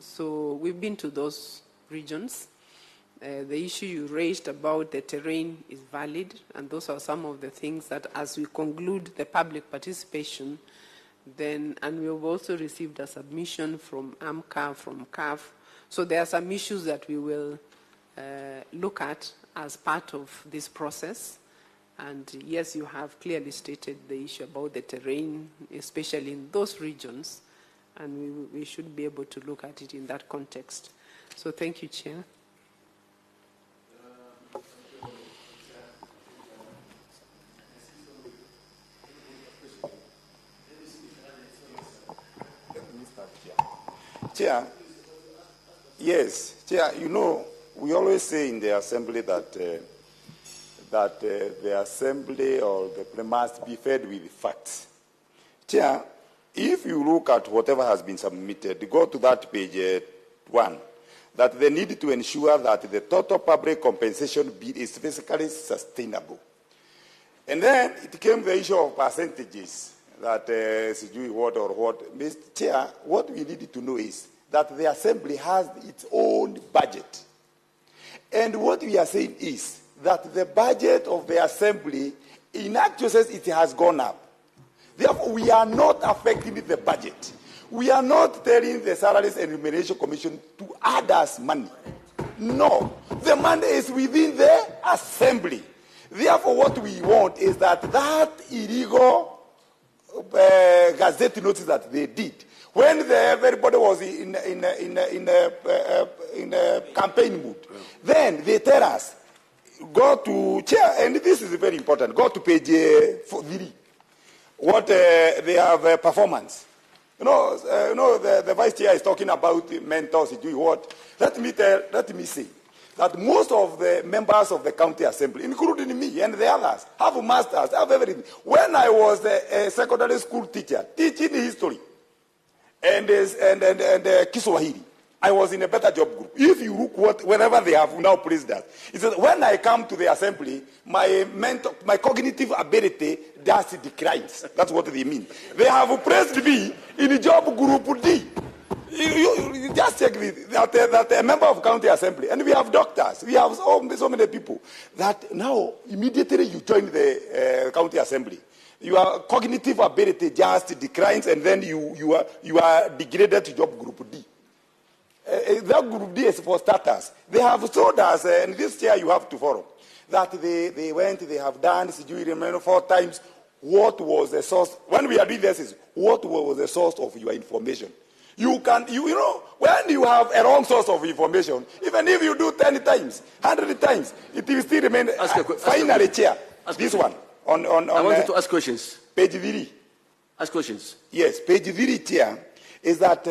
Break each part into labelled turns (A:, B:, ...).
A: So we've been to those regions. The issue you raised about the terrain is valid, and those are some of the things that as we conclude the public participation, then, and we've also received a submission from AMCA, from CAF. So there are some issues that we will look at as part of this process. And yes, you have clearly stated the issue about the terrain, especially in those regions, and we should be able to look at it in that context. So thank you, Chair.
B: Chair, yes, Chair, you know, we always say in the Assembly that the Assembly or the must be fed with facts. Chair, if you look at whatever has been submitted, go to that page 1, that they need to ensure that the total public compensation bill is physically sustainable. And then it came the issue of percentages, that what or what. Mr. Chair, what we need to know is that the Assembly has its own budget. And what we are saying is that the budget of the Assembly, in actual sense, it has gone up. Therefore, we are not affecting the budget. We are not telling the Salaries and Remuneration Commission to add us money. No. The money is within the Assembly. Therefore, what we want is that illegal Gazette notice that they did, when everybody was in a campaign mood, then they tell us, go to Chair, and this is very important, go to page 3. What they have performance. You know, the Vice Chair is talking about mentors, doing what? Let me say that most of the members of the County Assembly, including me and the others, have masters, have everything. When I was a secondary school teacher, teaching history and Kiswahili, I was in a better job group. If you look wherever they have now placed us, it says when I come to the Assembly, my cognitive ability does declines. That's what they mean. They have placed me in job group D. You just check that a member of County Assembly, and we have doctors, we have so many people, that now immediately you join the County Assembly, your cognitive ability just declines, and then you are degraded to job group D. That group D is for starters. They have told us, and this year you have to follow, that they have done, do you remember 4 times, what was the source, when we are doing this, is what was the source of your information. You know, when you have a wrong source of information, even if you do 10 times, 100 times, it will still remain. Finally, Chair, this one. I
C: wanted to ask questions.
B: Page 3.
C: Ask questions.
B: Yes, page 3, Chair, is that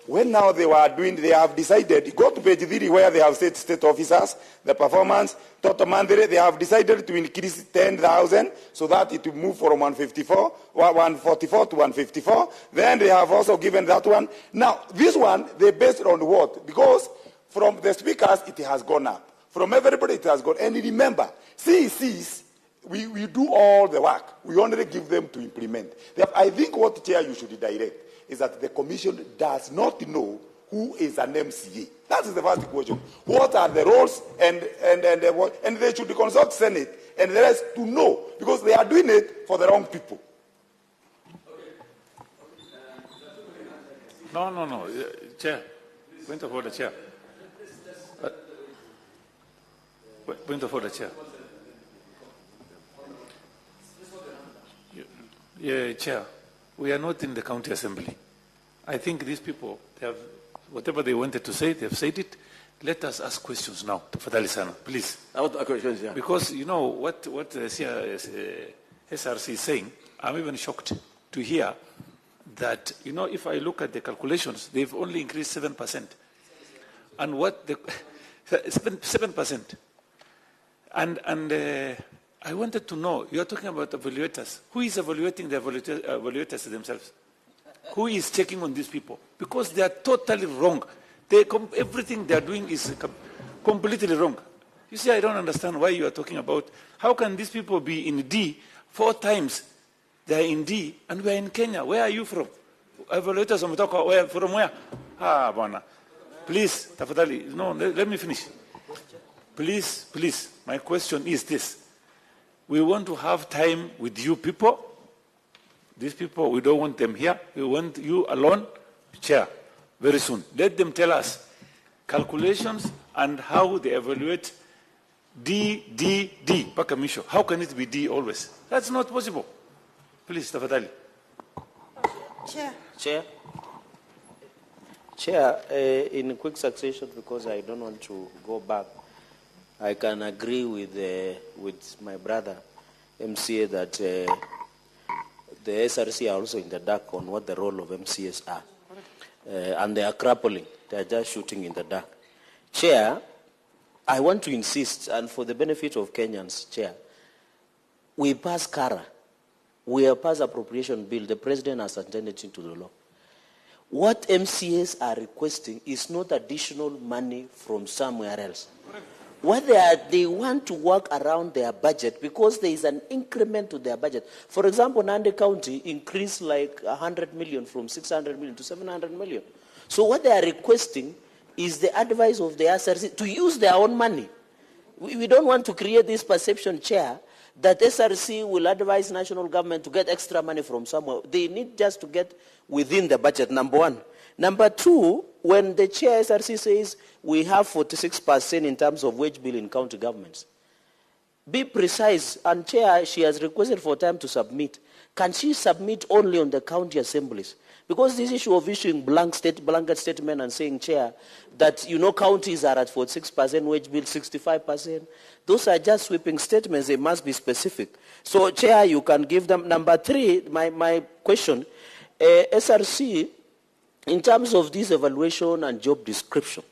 B: when now they have decided, go to page 3 where they have said state officers, the performance, total mandate, they have decided to increase 10,000 so that it will move from 144 to 154. Then they have also given that one. Now, this one, they based on what? Because from the speakers, it has gone up. From everybody, it has gone. And remember, CECs, we do all the work. We only give them to implement. Therefore, I think what, Chair, you should direct is that the Commission does not know who is an MCA. That is the first question. What are the roles and they should consult Senate and the rest to know, because they are doing it for the wrong people.
D: No. Chair. Point of order, Chair. Point of order, Chair. Yeah, Chair. We are not in the County Assembly. I think these people, they have, whatever they wanted to say, they have said it. Let us ask questions now to Fadalisana, please.
C: I want to ask questions, yeah.
D: Because you know what the SRC is saying, I'm even shocked to hear that, you know, if I look at the calculations, they've only increased 7%. And what the 7%. And I wanted to know, you are talking about evaluators. Who is evaluating the evaluators themselves? Who is checking on these people? Because they are totally wrong. Everything they are doing is completely wrong. You see, I don't understand why you are talking about, how can these people be in D 4 times? They are in D, and we are in Kenya. Where are you from? Evaluators from where? Ah, Bwana. Please, tafadhali, no, let me finish. Please, my question is this. We want to have time with you people. These people, we don't want them here. We want you alone, Chair, very soon. Let them tell us calculations and how they evaluate D, Pakamisho. How can it be D always? That's not possible. Please, tafadhali.
E: Chair, in quick succession, because I don't want to go back, I can agree with my brother, MCA, that the SRC are also in the dark on what the role of MCAs are. And they are grappling. They are just shooting in the dark. Chair, I want to insist, and for the benefit of Kenyans, Chair, we pass CARA. We have passed appropriation bill. The President has intended into the law. What MCAs are requesting is not additional money from somewhere else. What they want to work around their budget because there is an increment to their budget. For example, Nandi County increased like 100 million from 600 million to 700 million. So what they are requesting is the advice of the SRC to use their own money. We don't want to create this perception, Chair, that SRC will advise national government to get extra money from somewhere. They need just to get within the budget, number one. Number two, when the Chair SRC says we have 46% in terms of wage bill in county governments, be precise, and Chair, she has requested for time to submit. Can she submit only on the county assemblies? Because this issue of issuing blanket statement and saying, Chair, that, counties are at 46%, wage bill 65%, those are just sweeping statements. They must be specific. So, Chair, you can give them. Number three, my question, SRC, in terms of this evaluation and job description,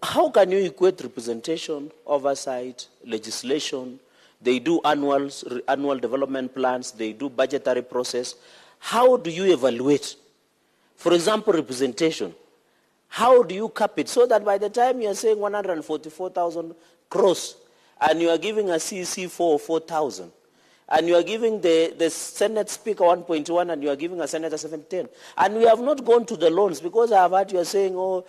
E: how can you equate representation, oversight, legislation? They do annual development plans. They do budgetary process. How do you evaluate? For example, representation. How do you cap it so that by the time you are saying 144,000 crores and you are giving a CEC 4,000, and you are giving the Senate Speaker 1.1 and you are giving a Senator 710. And we have not gone to the loans because I have heard you are saying, a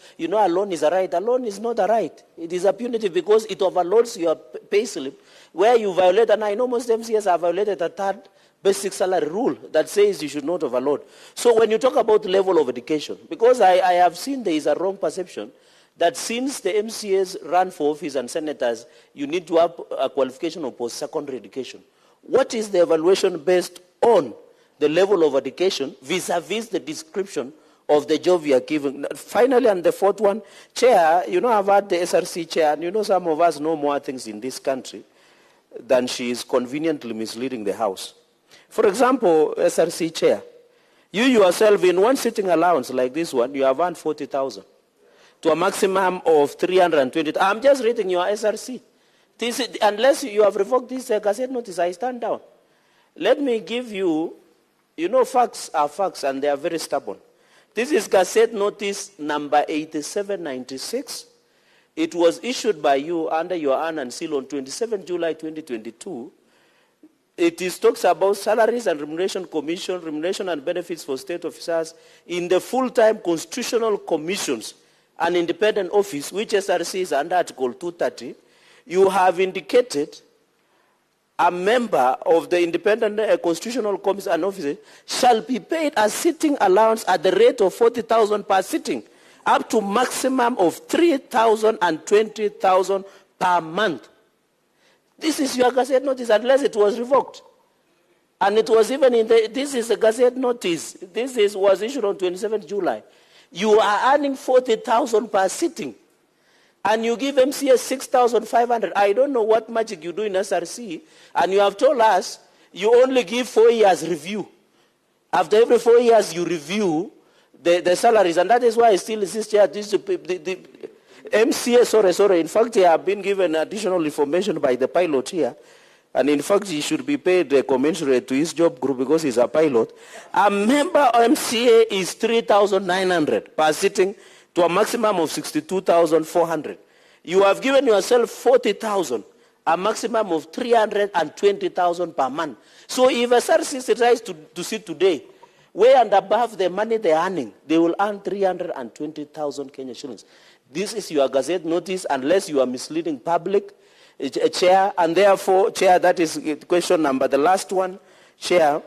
E: loan is a right. A loan is not a right. It is a punitive because it overloads your pay slip where you violate, and I know most MCAs have violated a third basic salary rule that says you should not overload. So when you talk about level of education, because I have seen there is a wrong perception that since the MCAs run for office and senators, you need to have a qualification of post-secondary education. What is the evaluation based on the level of education vis-a-vis the description of the job we are giving? Finally, and the fourth one, Chair, I've had the SRC Chair, and some of us know more things in this country than she is conveniently misleading the House. For example, SRC Chair, you yourself in one sitting allowance like this one, you have earned 40,000 to a maximum of 320. I'm just reading your SRC. Unless you have revoked this Gazette notice, I stand down. Let me give you, facts are facts and they are very stubborn. This is Gazette notice number 8796. It was issued by you under your honor and seal on 27 July 2022. It talks about salaries and remuneration commission, remuneration and benefits for state officers in the full-time constitutional commissions and independent office, which SRC is under Article 230. You have indicated a member of the independent constitutional commission and officer shall be paid a sitting allowance at the rate of 40,000 per sitting, up to maximum of 3,000 and 20,000 per month. This is your Gazette notice unless it was revoked. And it was even this is a Gazette notice. Was issued on 27th July. You are earning 40,000 per sitting. And you give MCA 6,500. I don't know what magic you do in SRC. And you have told us you only give 4 years review. After every 4 years, you review the salaries. And that is why I still insist here. The MCA, sorry. In fact, I have been given additional information by the pilot here. And in fact, he should be paid commensurate to his job group because he's a pilot. A member MCA is 3,900 per sitting, to a maximum of 62,400. You have given yourself 40,000, a maximum of 320,000 per month. So if SRC tries to sit today way and above the money they're earning. They will earn 320,000 Kenya shillings. This is your Gazette notice, unless you are misleading public, Chair, and therefore, Chair, that is question number, the last one, Chair,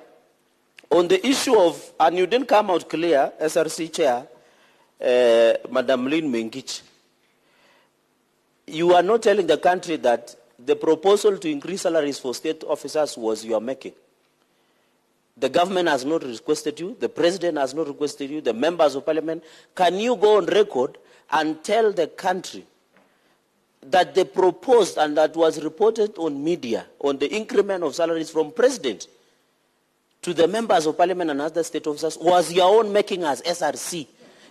E: on the issue of, and you didn't come out clear, SRC Chair, Madam Lynn Mengich, you are not telling the country that the proposal to increase salaries for state officers was you are making. The government has not requested you, the president has not requested you, the members of parliament. Can you go on record and tell the country that they proposed and that was reported on media on the increment of salaries from president to the members of parliament and other state officers was your own making as SRC?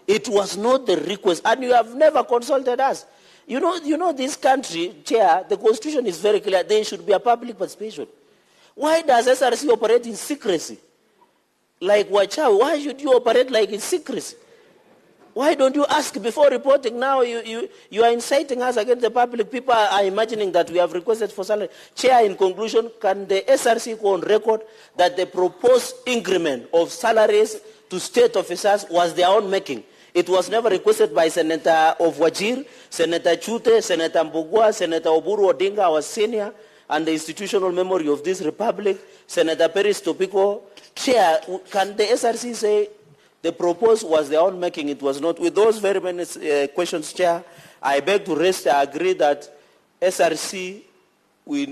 E: It was not the request, and you have never consulted us. You know this country, Chair, the constitution is very clear. There should be a public participation. Why does SRC operate in secrecy? Like Wachau, why should you operate like in secrecy? Why don't you ask before reporting? Now you are inciting us against the public. People are imagining that we have requested for salary. Chair, in conclusion, can the SRC go on record that the proposed increment of salaries to state officers was their own making? It was never requested by Senator of Wajir, Senator Chute, Senator Mbugua, Senator Oburu Odinga, our senior, and the institutional memory of this republic, Senator Peris Topiko. Chair, can the SRC say the proposal was their own making? It was not. With those very many questions, Chair, I beg to rest. I agree that SRC, we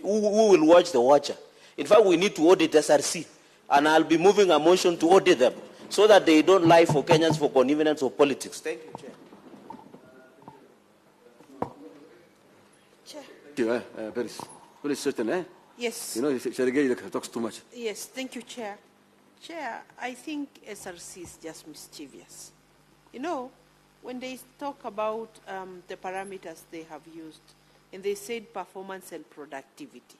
E: will watch the watcher. In fact, we need to audit SRC, and I'll be moving a motion to audit them so that they don't lie for Kenyans for convenience of politics. Thank you, Chair.
C: Chair. Very certain, eh?
F: Yes.
C: You know, Sergei talks too much.
F: Yes, thank you, Chair. Chair, I think SRC is just mischievous. You know, when they talk about the parameters they have used, and they said performance and productivity.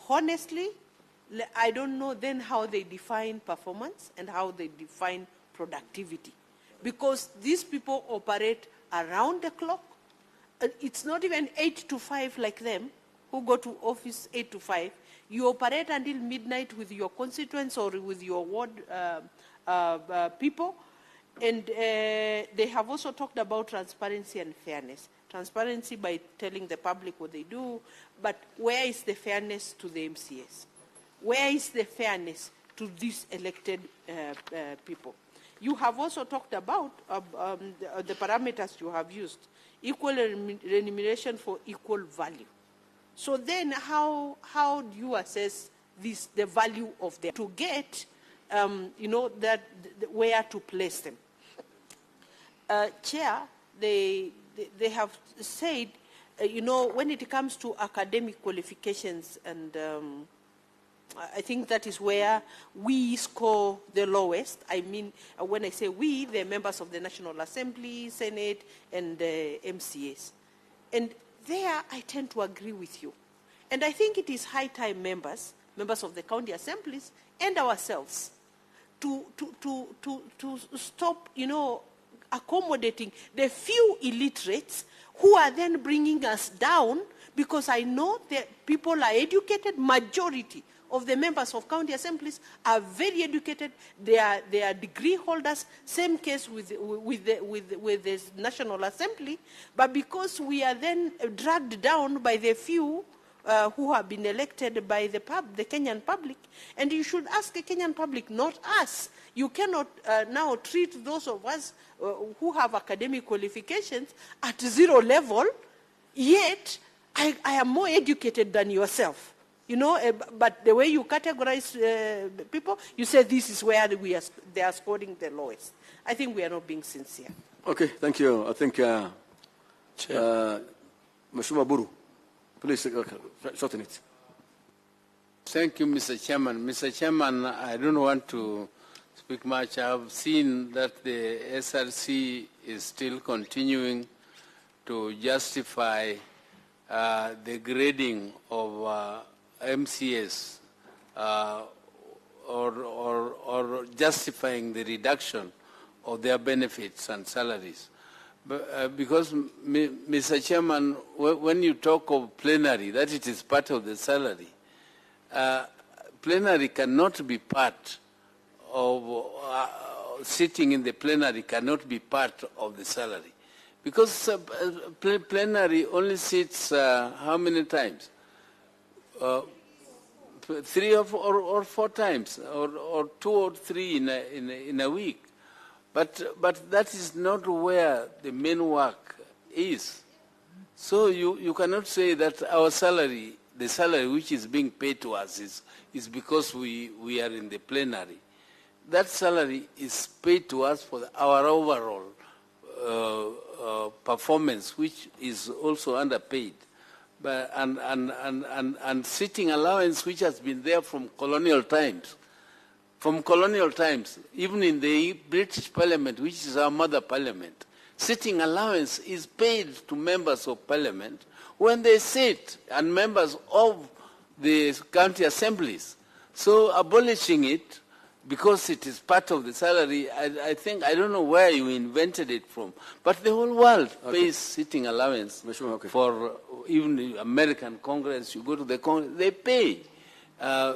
F: Honestly, I don't know then how they define performance and how they define productivity. Because these people operate around the clock. It's not even 8 to 5 like them, who go to office 8 to 5. You operate until midnight with your constituents or with your ward people. And they have also talked about transparency and fairness. Transparency by telling the public what they do, but where is the fairness to the MCAs? Where is the fairness to these elected people? You have also talked about the parameters you have used, equal remuneration for equal value. So then how do you assess this, the value of them, to get, where to place them? Chair, they have said, when it comes to academic qualifications, and I think that is where we score the lowest. I mean, when I say we, the members of the National Assembly, Senate, and MCAs. And there, I tend to agree with you. And I think it is high time members of the county assemblies, and ourselves, to stop, accommodating the few illiterates who are then bringing us down, because I know that people are educated. Majority of the members of county assemblies are very educated. They are degree holders. Same case with the National Assembly. But because we are then dragged down by the few who have been elected by the Kenyan public, and you should ask the Kenyan public, not us. You cannot now treat those of us who have academic qualifications at 0 level, yet I am more educated than yourself. But the way you categorize people, you say this is where they are scoring the lowest. I think we are not being sincere.
C: Okay, thank you. I think, Mheshimiwa Buru, please shorten it.
G: Thank you, Mr. Chairman. Mr. Chairman, I don't want to speak much. I've seen that the SRC is still continuing to justify the grading of MCAs or justifying the reduction of their benefits and salaries. But, because, Mr. Chairman, when you talk of plenary, that it is part of the salary, plenary cannot be part sitting in the plenary cannot be part of the salary. Because plenary only sits how many times? 3 or 4 times, or 2 or 3 in a week. But that is not where the main work is. So you cannot say that our salary, the salary which is being paid to us is because we are in the plenary. That salary is paid to us for our overall performance, which is also underpaid. But, and sitting allowance, which has been there from colonial times. From colonial times, even in the British Parliament, which is our mother parliament, sitting allowance is paid to members of parliament when they sit, and members of the county assemblies. So abolishing it, because it is part of the salary, I think, I don't know where you invented it from, but the whole world pays sitting allowance for even the American Congress. You go to the Congress, they pay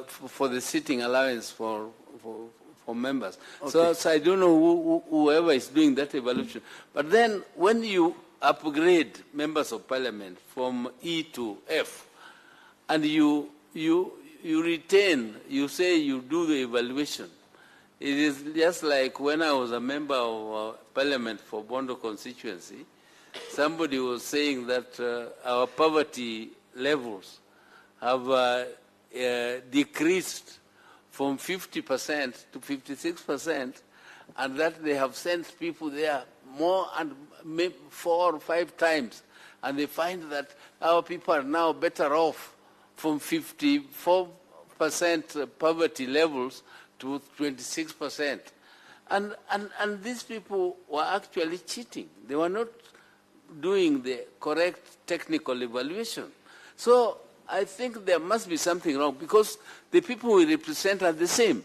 G: for the sitting allowance for members. So I don't know whoever is doing that evaluation. But then when you upgrade members of parliament from E to F, and you retain, you say you do the evaluation. It is just like when I was a member of parliament for Bondo constituency, somebody was saying that our poverty levels have decreased from 50% to 56%, and that they have sent people there more and 4 or 5 times, and they find that our people are now better off from 54% poverty levels to 26%. And these people were actually cheating. They were not doing the correct technical evaluation. So I think there must be something wrong, because the people we represent are the same.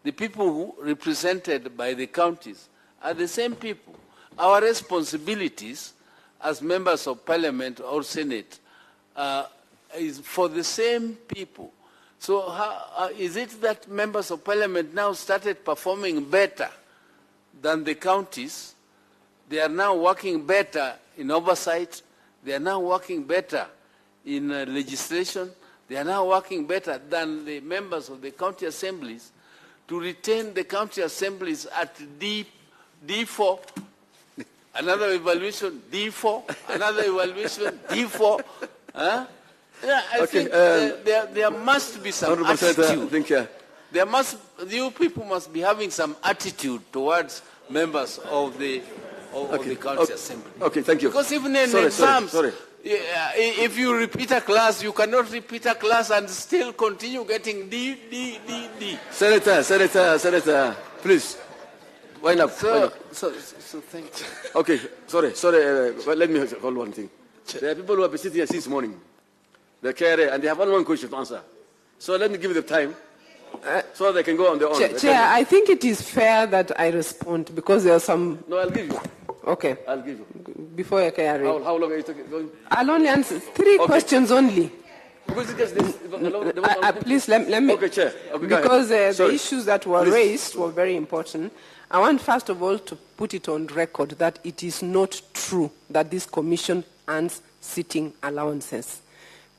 G: The people who represented by the counties are the same people. Our responsibilities as members of parliament or senate is for the same people. So how, is it that members of parliament now started performing better than the counties? They are now working better in oversight. They are now working better in legislation. They are now working better than the members of the county assemblies to retain the county assemblies at D4, another evaluation, D4, another evaluation, D4. Huh? Yeah, I think there must be some attitude. You people must be having some attitude towards members of the county assembly.
C: Okay, thank you.
G: Because even in exams, if you repeat a class, you cannot repeat a class and still continue getting D.
C: Senator, please. Wind up.
G: So thank you.
C: Okay, sorry. But let me hold one thing. There are people who have been sitting here since morning. They carry, and they have one question to answer. So let me give them time so they can go on their own.
A: Chair, I think it is fair that I respond, because there are some...
C: No, I'll give you.
A: Okay.
C: I'll give you.
A: Before I carry.
C: How long are you going?
A: I'll only answer 3 questions only.
C: Because it gets this,
A: please, let me...
C: Okay, Chair. Okay,
A: because the issues that were raised were very important. I want, first of all, to put it on record that it is not true that this commission earns sitting allowances.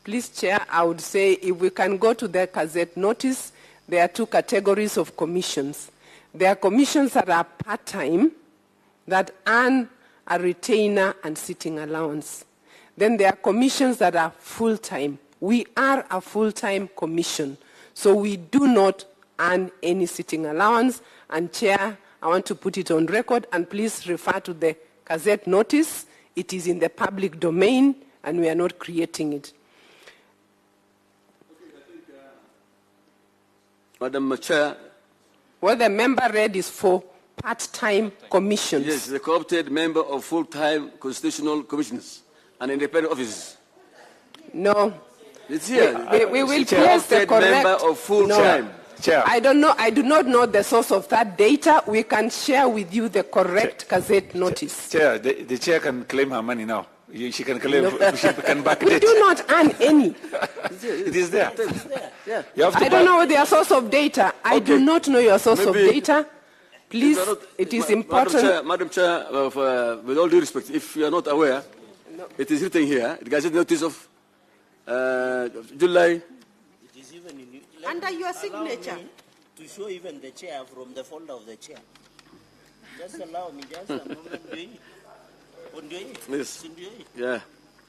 A: Please, Chair, I would say if we can go to the Gazette notice, there are 2 categories of commissions. There are commissions that are part-time, that earn a retainer and sitting allowance. Then there are commissions that are full-time. We are a full-time commission, so we do not earn any sitting allowance. And, Chair, I want to put it on record, and please refer to the Gazette notice. It is in the public domain, and we are not creating it.
C: Madam Chair.
A: What the member read is for part-time commissions.
C: Yes, the co-opted member of full-time constitutional commissioners and independent offices.
A: No.
C: It's here.
A: We will place the correct
C: member of full-time.
A: No. Chair. I don't know. I do not know the source of that data. We can share with you the correct Gazette notice.
D: Chair, the chair can claim her money now. She can claim, she can
A: We
D: backdate.
A: do not earn any.
D: It is there.
C: Yeah.
D: You have to
A: I don't know their source of data. I do
C: Okay.
A: not know your source of
C: Maybe-
A: data. Please, it is important.
C: Madam Chair, with all due respect, if you are not aware, it is written here, the Gazette notice of July.
E: It is even in,
F: Under your signature.
E: allow me to show even the chair from the folder of the chair. Just allow me just a moment.
C: Yes.
E: Ndio hii?
C: Yeah.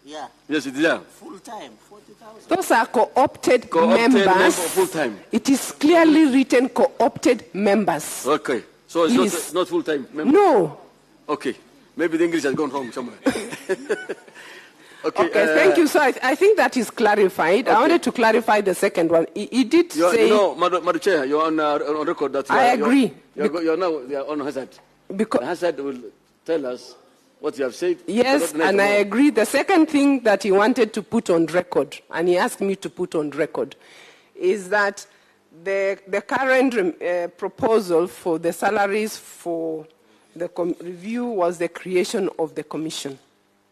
E: Yeah.
C: Yes, it is there.
E: Full time, 40,000.
A: Those are co-opted
C: Co-opted
A: members.
C: member full time.
A: It is clearly written co-opted members.
C: Okay. So it's
A: Please.
C: not full time member.
A: No.
C: Okay. Maybe the English has gone wrong somewhere.
A: Okay, thank you. So I think that is clarified. I wanted to clarify the second one. He did say...
C: You know, Madam Chair, you're on record that you
A: I
C: are,
A: agree.
C: You're now on hazard.
A: Because,
C: The hazard will tell us what you have said.
A: yes,
C: Not
A: and I
C: tomorrow.
A: agree. The second thing that he wanted to put on record, and he asked me to put on record, is that the current proposal for the salaries for the review was the creation of the commission.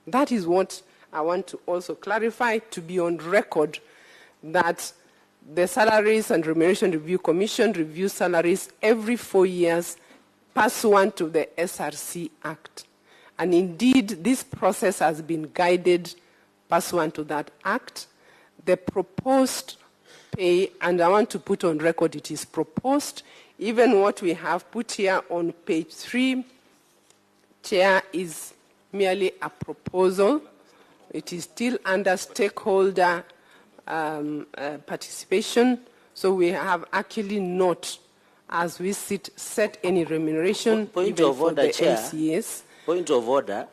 A: That is what I want to also clarify, to be on record, that the Salaries and Remuneration Review Commission reviews salaries every 4 years pursuant to the SRC Act. And indeed, this process has been guided pursuant to that act. The proposed pay, and I want to put on record it is proposed, even what we have put here on page 3, Chair, is merely a proposal. It is still under stakeholder participation, so we have actually not, as we sit, set any remuneration
E: Point
A: even
E: of
A: for
E: order,
A: the
E: Chair.
A: MCAs.
E: Point of order.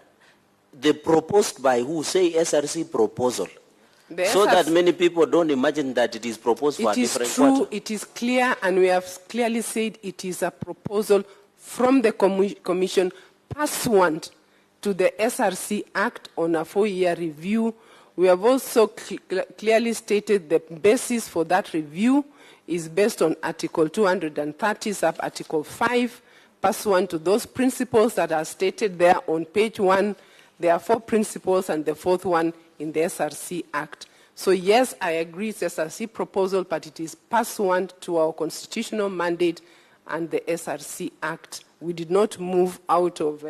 E: The proposed by who? Say SRC proposal.
A: The
E: So that
A: SRC
E: many people don't imagine that it is proposed for a
A: It is
E: different
A: true,
E: quarter.
A: it is clear, and we have clearly said it is a proposal from the Commission pursuant to the SRC Act on a 4-year review. We have also clearly stated the basis for that review is based on Article 230, sub-Article 5, pursuant to those principles that are stated there on page 1. There are 4 principles, and the 4th one in the SRC Act. So yes, I agree it's SRC proposal, but it is pursuant to our constitutional mandate and the SRC Act. We did not move out of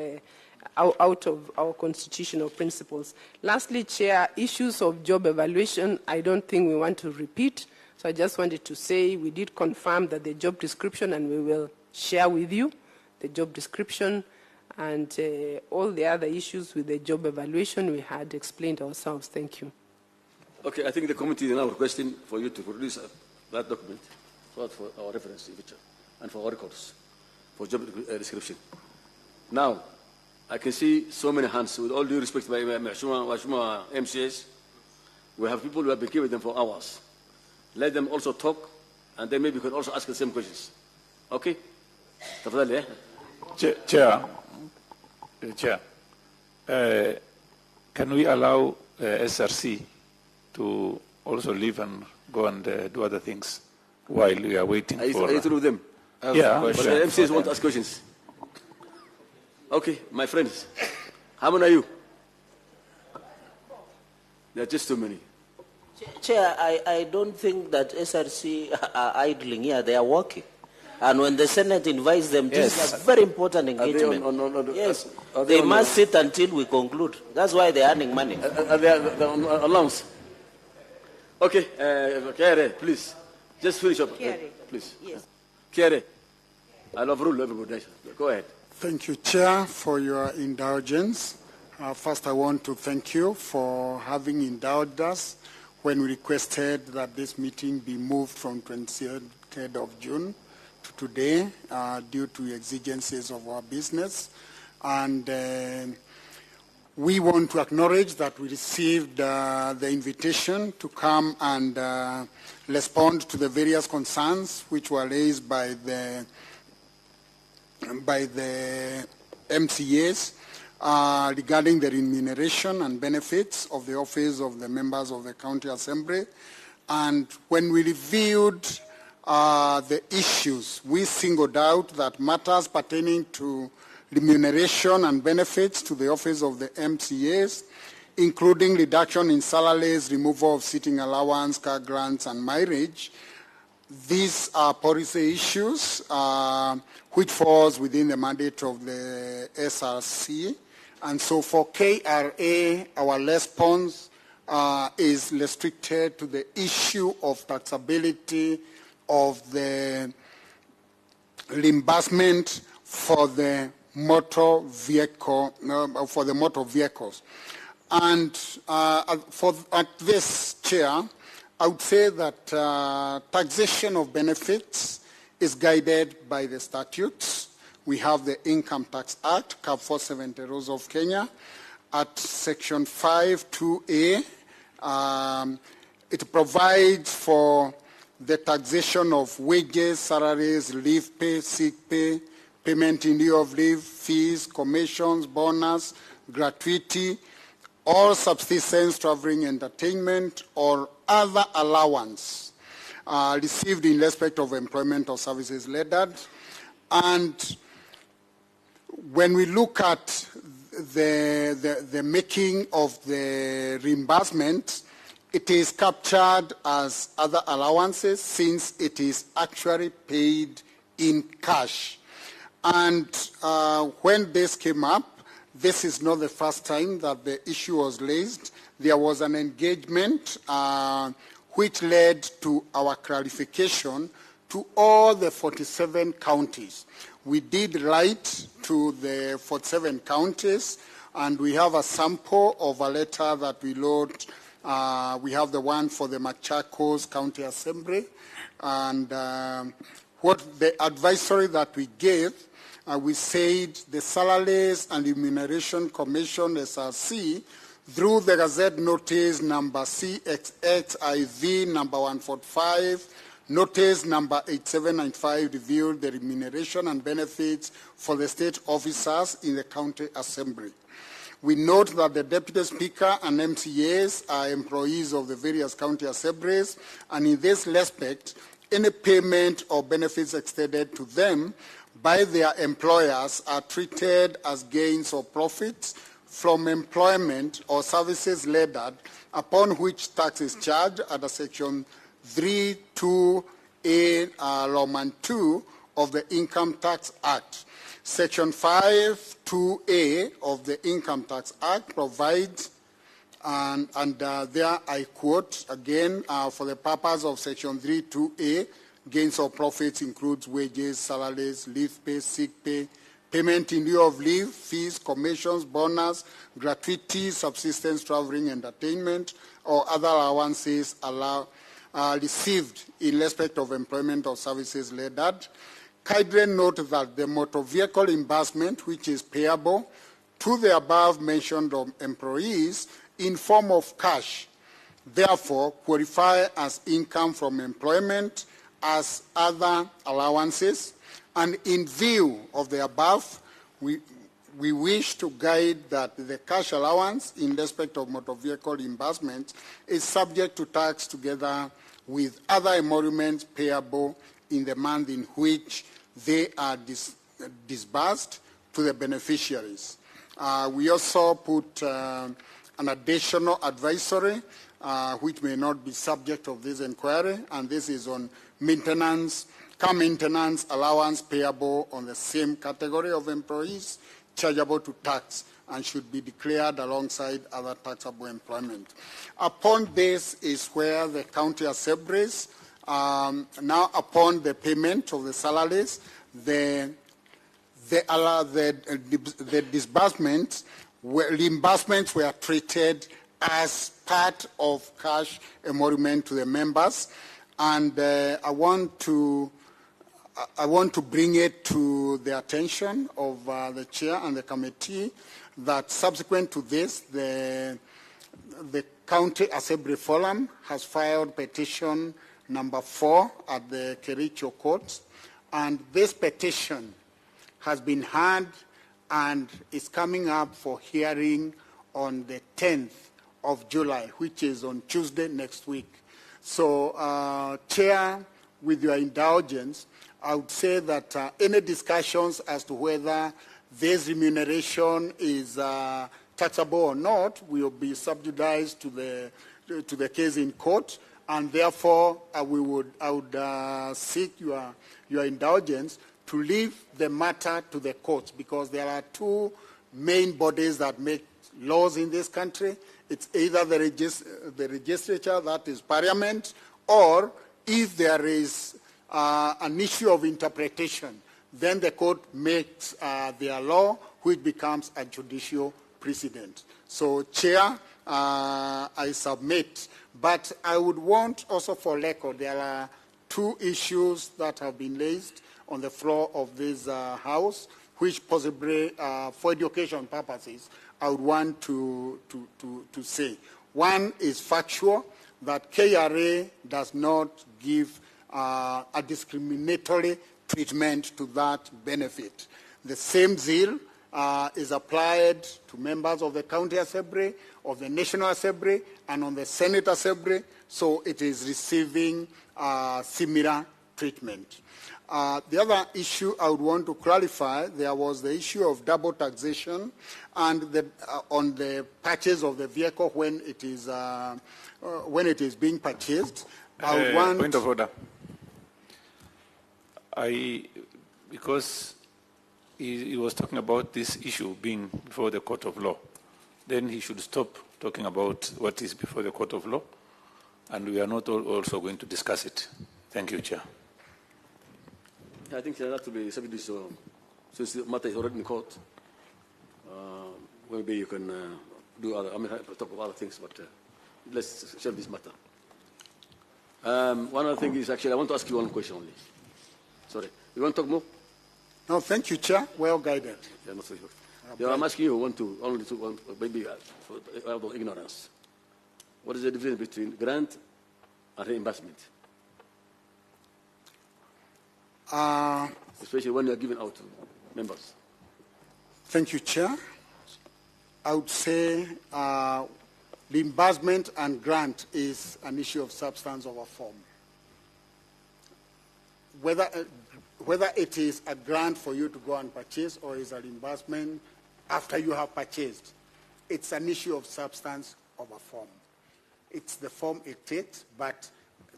A: our constitutional principles. Lastly, Chair, issues of job evaluation, I don't think we want to repeat. So I just wanted to say we did confirm that the job description, and we will share with you the job description, and all the other issues with the job evaluation we had explained ourselves. Thank you.
C: Okay, I think the committee is now requesting for you to produce that document for our reference in future and for our records for job description. Now, I can see so many hands. With all due respect, by Washuma MCAs, we have people who have been giving them for hours. Let them also talk, and then maybe we can also ask the same questions. Okay? Tafadhali,
D: Chair, can we allow SRC to also leave and go and do other things while we are waiting
C: Are you
D: for...
C: through with them?
D: Yeah,
C: But the MCAs want to ask questions. Okay, my friends, how many are you? There are just too many.
E: Chair, I don't think that SRC are idling here. They are working. And when the Senate invites them, this is a very important engagement. Yes, they must sit until we conclude. That's why they're earning money.
C: They're on allowance. Okay, Kiere, please, just finish up.
F: Kiere.
C: Please.
F: Yes.
C: Kiere, I love rule everybody. Go ahead.
H: Thank you, Chair, for your indulgence. First, I want to thank you for having indulged us when we requested that this meeting be moved from 23rd of June to today due to exigencies of our business. And we want to acknowledge that we received the invitation to come and respond to the various concerns which were raised by the MCAs regarding the remuneration and benefits of the office of the members of the County Assembly. And when we reviewed the issues, we singled out that matters pertaining to remuneration and benefits to the office of the MCAs including reduction in salaries, removal of sitting allowance, car grants, and mileage. These are policy issues which falls within the mandate of the SRC. And so for KRA, our response is restricted to the issue of taxability of the reimbursement for the motor vehicle, for the motor vehicles. And at this, Chair, I would say that taxation of benefits is guided by the statutes. We have the Income Tax Act, Cap 470 Rules of Kenya. At Section 5(2)(a), it provides for the taxation of wages, salaries, leave pay, sick pay, payment in lieu of leave, fees, commissions, bonus, gratuity, all subsistence, traveling, entertainment, or other allowance received in respect of employment or services rendered. And when we look at the making of the reimbursement, it is captured as other allowances since it is actually paid in cash. And when this came up, this is not the first time that the issue was raised. There was an engagement which led to our clarification to all the 47 counties. We did write to the 47 counties, and we have a sample of a letter that we wrote. We have the one for the Machakos County Assembly, and what the advisory that we gave, we said the Salaries and Remuneration Commission, SRC, through the Gazette Notice number CXXIV number 145, Notice number 8795, reviewed the remuneration and benefits for the state officers in the County Assembly. We note that the Deputy Speaker and MCAs are employees of the various county assemblies, and in this respect, any payment or benefits extended to them by their employers are treated as gains or profits from employment or services rendered upon which tax is charged under Section 3(2)(a) Roman 2 of the Income Tax Act. Section 5(2)(a) of the Income Tax Act provides, and there I quote again, for the purpose of Section 3(2)(a), gains or profits includes wages, salaries, leave pay, sick pay, payment in lieu of leave, fees, commissions, bonus, gratuity, subsistence, traveling, entertainment, or other allowances received in respect of employment or services rendered. Kindly note that the motor vehicle reimbursement, which is payable to the above-mentioned employees in form of cash, therefore qualify as income from employment as other allowances. And in view of the above, we wish to guide that the cash allowance in respect of motor vehicle reimbursement is subject to tax together with other emoluments payable in the month in which they are disbursed to the beneficiaries. We also put an additional advisory which may not be subject of this inquiry, and this is on maintenance, car maintenance allowance payable on the same category of employees chargeable to tax and should be declared alongside other taxable employment. Upon this is where the county assemblies, now upon the payment of the salaries, the disbursements, reimbursements were treated as part of cash emolument to the members, and I want to bring it to the attention of the chair and the committee that subsequent to this, the County Assembly Forum has filed petition number 4 at the Kericho Court, and this petition has been heard and is coming up for hearing on the 10th of July, which is on Tuesday next week. So, Chair, with your indulgence, I would say that any discussions as to whether this remuneration is taxable or not will be subjudized to the case in court, and therefore I would seek your indulgence to leave the matter to the courts, because there are two main bodies that make laws in this country. It's either the legislature, that is Parliament, or if there is an issue of interpretation, then the court makes their law, which becomes a judicial precedent. So, Chair, I submit. But I would want also for record, there are two issues that have been raised on the floor of this House, which possibly, for education purposes, I would want to say. One is factual, that KRA does not give a discriminatory treatment to that benefit. The same zeal is applied to members of the County Assembly, of the National Assembly, and on the Senate Assembly, so it is receiving similar treatment. The other issue I would want to clarify, there was the issue of double taxation and on the purchase of the vehicle when it is being purchased. I would want...
D: Point of order. Because he was talking about this issue being before the court of law, then he should stop talking about what is before the court of law, and we are not also going to discuss it. Thank you, Chair.
C: I think that to be subject to, since the matter is already in court, maybe you can do other, talk about other things, but let's shelve this matter. One other thing is actually, I want to ask you one question only. Sorry. You want to talk more?
H: No, thank you, Chair. Well guided.
C: Yeah, not so yeah, I'm asking you maybe out of ignorance. What is the difference between grant and reimbursement? Especially when you are giving out to members.
H: Thank you, Chair. I would say reimbursement and grant is an issue of substance over form. Whether it is a grant for you to go and purchase or is a reimbursement after you have purchased, it's an issue of substance over form. It's the form it takes, but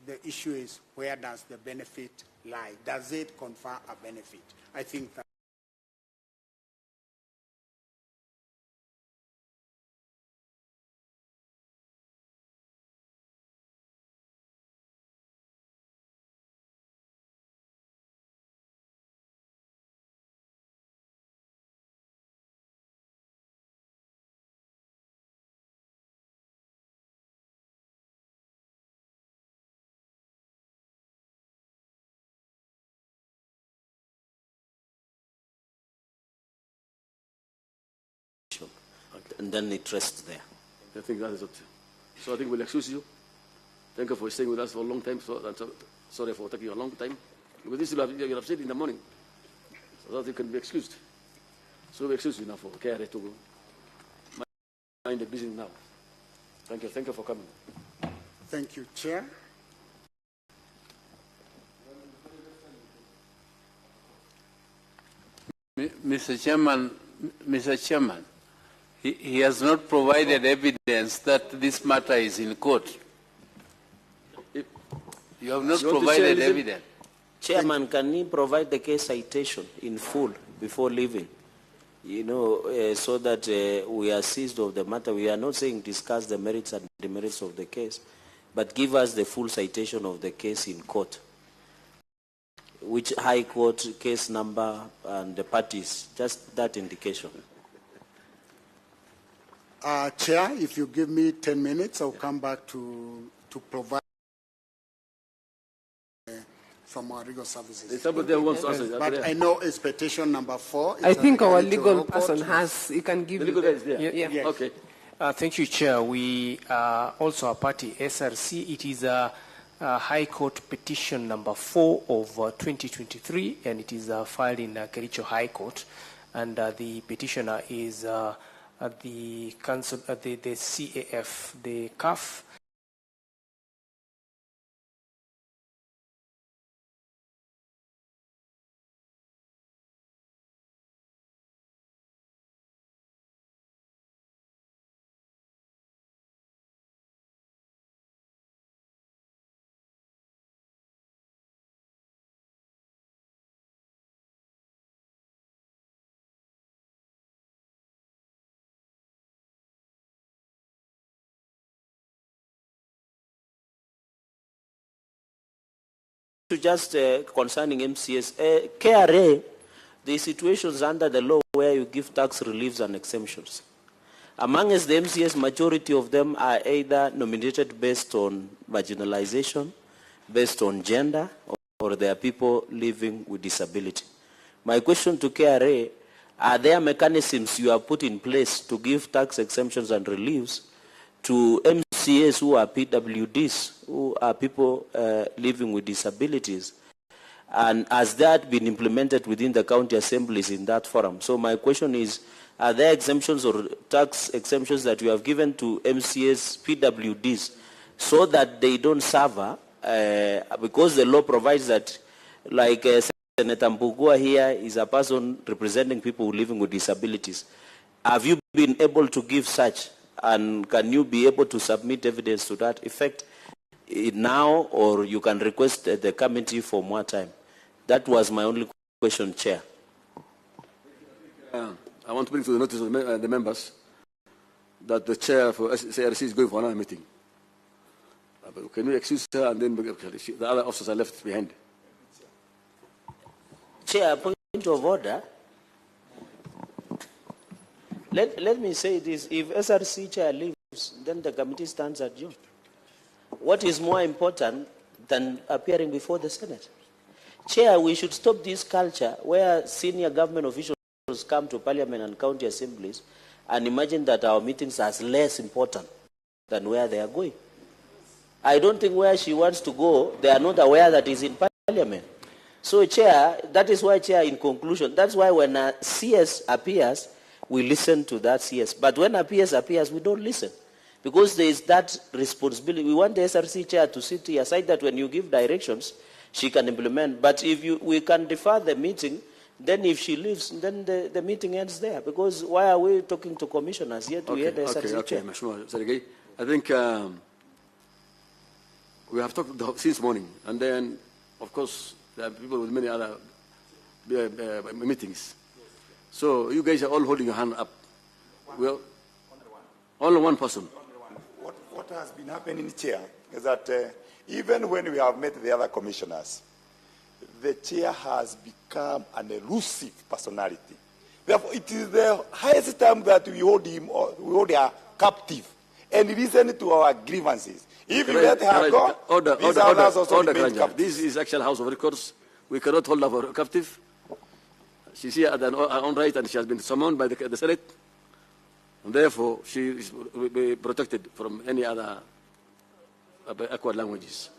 H: the issue is where does the benefit lie? Does it confer a benefit? I think that
E: and then it rests there.
C: I think that is it. So I think we'll excuse you. Thank you for staying with us for a long time. Sorry for taking a long time. Because this you have said in the morning, so that you can be excused. So we excuse you now for care to mind the business now. Thank you. Thank you for coming.
H: Thank you, Chair.
G: Mr. Chairman, he has not provided evidence that this matter is in court. You have not provided evidence.
E: Chairman, can he provide the case citation in full before leaving? You know, so that we are seized of the matter. We are not saying discuss the merits and demerits of the case, but give us the full citation of the case in court. Which High Court, case number, and the parties, just that indication.
H: Chair, if you give me 10 minutes, I'll come back to provide from our legal services. But I know it's petition number 4.
A: I think our legal person has, he can give you.
C: Yeah. Okay.
I: Thank you, Chair. We are also a party, SRC. It is a High Court petition number 4 of 2023, and it is filed in Kericho High Court. And the petitioner is the council, the CAF, the CAF.
E: just concerning MCAs. KRA, the situations under the law where you give tax reliefs and exemptions. Amongst the MCAs, majority of them are either nominated based on marginalization, based on gender, or they are people living with disability. My question to KRA, are there mechanisms you have put in place to give tax exemptions and reliefs to MCAs who are PWDs, who are people living with disabilities? And has that been implemented within the county assemblies in that forum? So my question is, are there exemptions or tax exemptions that you have given to MCAs, PWDs, so that they don't suffer? Because the law provides that, like Senator Mbugua here is a person representing people living with disabilities. Have you been able to give such? And can you be able to submit evidence to that effect now, or you can request the committee for more time? That was my only question, Chair.
C: I want to bring to the notice of the members that the chair for SRC is going for another meeting. Can we excuse her, and then the other officers are left behind?
E: Chair, point of order. Let me say this. If SRC chair leaves, then the committee stands adjourned. What is more important than appearing before the Senate? Chair, we should stop this culture where senior government officials come to Parliament and county assemblies and imagine that our meetings are less important than where they are going. I don't think where she wants to go, they are not aware that is in Parliament. So, Chair, that is why, Chair, in conclusion, that's why when a CS appears, we listen to that CS. But when a PS appears, we don't listen. Because there is that responsibility. We want the SRC Chair to sit here, aside that when you give directions, she can implement. But if we can defer the meeting, then if she leaves, then the meeting ends there. Because why are we talking to commissioners here to hear the SRC Chair?
C: Okay, I think we have talked since morning, and then, of course, there are people with many other meetings. So you guys are all holding your hand up. Well, only one person.
B: What has been happening, Chair, is that even when we have met the other commissioners, the chair has become an elusive personality. Therefore, it is the highest time that we hold him, or we hold her captive, and listen to our grievances. If you let her go,
C: order, this is actual House of Records. We cannot hold her captive. She's here at her own right, and she has been summoned by the Senate. And therefore, she is protected from any other awkward languages.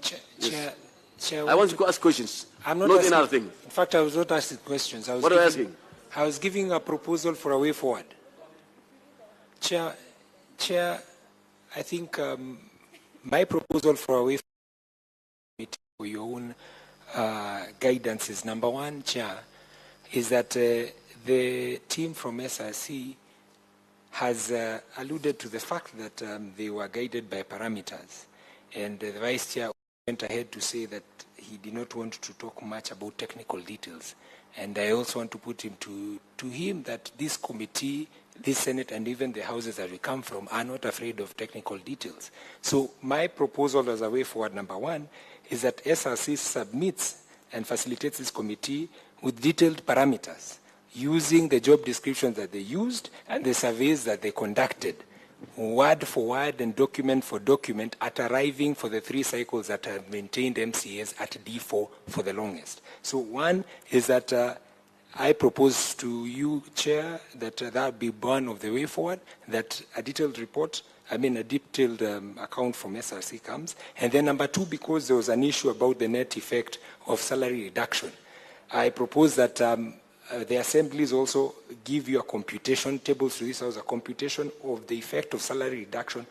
J: Chair,
C: I want to ask questions,
J: I'm
C: not
J: asking,
C: another thing.
J: In fact, I was not asking questions.
C: What are you asking?
J: I was giving a proposal for a way forward. Chair, I think my proposal for a way forward for your own guidance is, number one, Chair, is that the team from SRC has alluded to the fact that they were guided by parameters. And the Vice Chair went ahead to say that he did not want to talk much about technical details. And I also want to put him to him that this committee, this Senate, and even the houses that we come from are not afraid of technical details. So my proposal as a way forward, number one, is that SRC submits and facilitates this committee with detailed parameters, using the job descriptions that they used and the surveys that they conducted, word for word and document for document, at arriving for the 3 cycles that have maintained MCAs at D4 for the longest. So one is that I propose to you, Chair, that that be one of the way forward, that a detailed report, a detailed account from SRC comes. And then number 2, because there was an issue about the net effect of salary reduction, I propose that the assemblies also give you a computation, tables to this house, a computation of the effect of salary reduction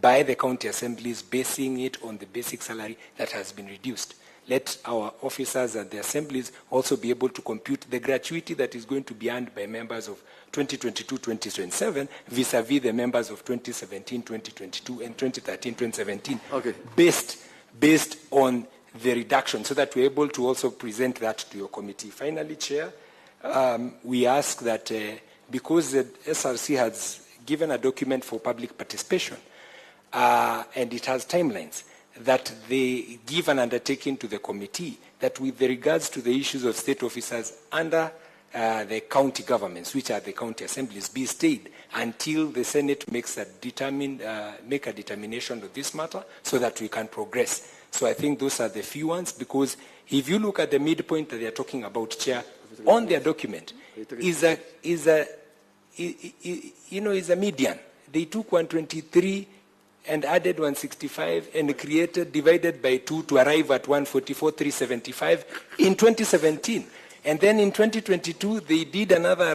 J: by the county assemblies, basing it on the basic salary that has been reduced. Let our officers at the assemblies also be able to compute the gratuity that is going to be earned by members of 2022-2027 vis-a-vis the members of 2017-2022 and 2013-2017,
C: okay,
J: based on the reduction, so that we're able to also present that to your committee. Finally, Chair, we ask that because the SRC has given a document for public participation and it has timelines, that they give an undertaking to the committee that with regards to the issues of state officers under the county governments, which are the county assemblies, be stayed until the Senate makes make a determination of this matter so that we can progress. So I think those are the few ones, because if you look at the midpoint that they are talking about, Chair, on their document, is a median. They took 123 and added 165 and created, divided by 2 to arrive at 144,375 in 2017. And then in 2022, they did another,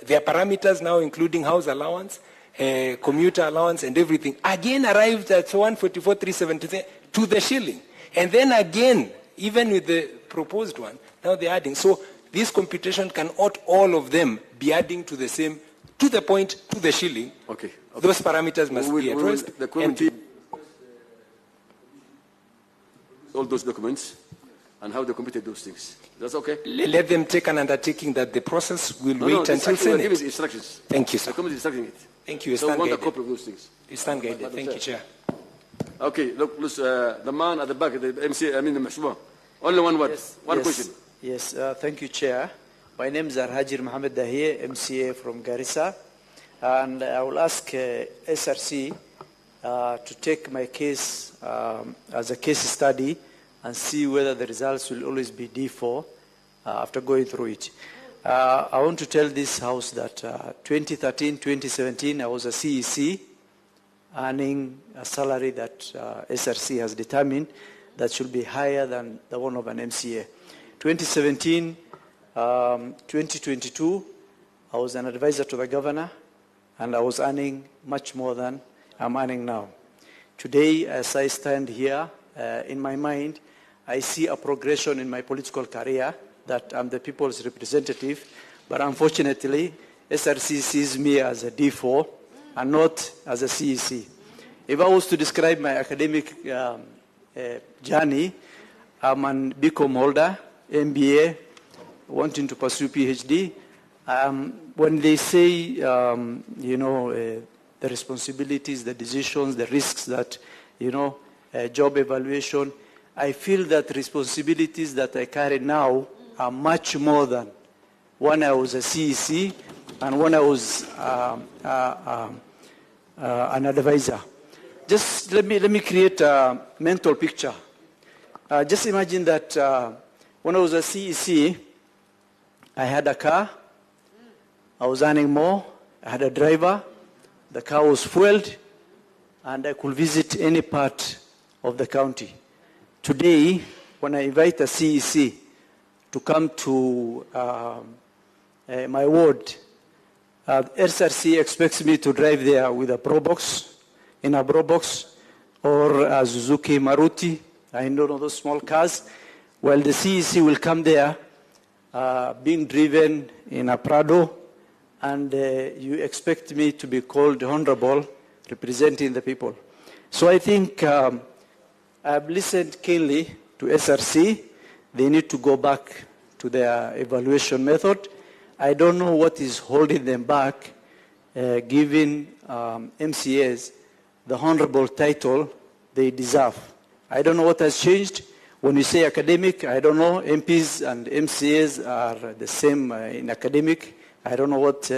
J: their parameters now including house allowance, commuter allowance and everything, again arrived at 144,373 to the shilling. And then again, even with the proposed one, now they're adding. So this computation can ought all of them be adding to the same, to the point, to the shilling.
C: Okay.
J: Those parameters must be addressed.
C: The committee, all those documents, and how they computed those things. That's okay?
J: Let them take an undertaking that the process will wait until Senate.
C: Give instructions.
J: Thank you, sir.
C: The committee is instructing it.
J: Thank you.
C: So we want a copy of those things.
J: You stand guided. Thank you, Chair.
C: Okay, look, the man at the back, the MC, the Mashua. Only one word, one question.
K: Yes, thank you, Chair. My name is Arhajir Mohammed Dahir, MCA from Garissa. And I will ask SRC to take my case as a case study and see whether the results will always be D4 after going through it. I want to tell this House that 2013, 2017, I was a CEC earning a salary that SRC has determined that should be higher than the one of an MCA. 2017, 2022, I was an advisor to the governor, and I was earning much more than I'm earning now. Today, as I stand here, in my mind, I see a progression in my political career that I'm the people's representative, but unfortunately, SRC sees me as a D4 and not as a CEC. If I was to describe my academic journey, I'm an BCom holder, MBA, wanting to pursue PhD. When they say, the responsibilities, the decisions, the risks that, job evaluation, I feel that responsibilities that I carry now are much more than when I was a CEC and when I was an advisor. Just let me create a mental picture. Just imagine that when I was a CEC, I had a car, I was earning more, I had a driver, the car was fueled, and I could visit any part of the county. Today, when I invite a CEC to come to my ward, SRC expects me to drive there with a Probox, in a Probox, or a Suzuki Maruti, I don't know those small cars, while the CEC will come there being driven in a Prado, and you expect me to be called honorable, representing the people. So I think I've listened keenly to SRC. They need to go back to their evaluation method. I don't know what is holding them back, giving MCAs the honorable title they deserve. I don't know what has changed. When you say academic, I don't know. MPs and MCAs are the same in academic. I don't know what,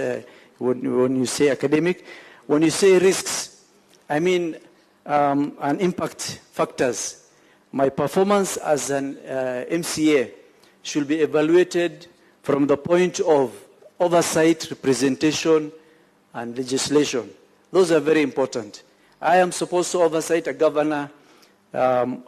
K: when you say academic. When you say risks, I mean and impact factors. My performance as an MCA should be evaluated from the point of oversight, representation, and legislation. Those are very important. I am supposed to oversight a governor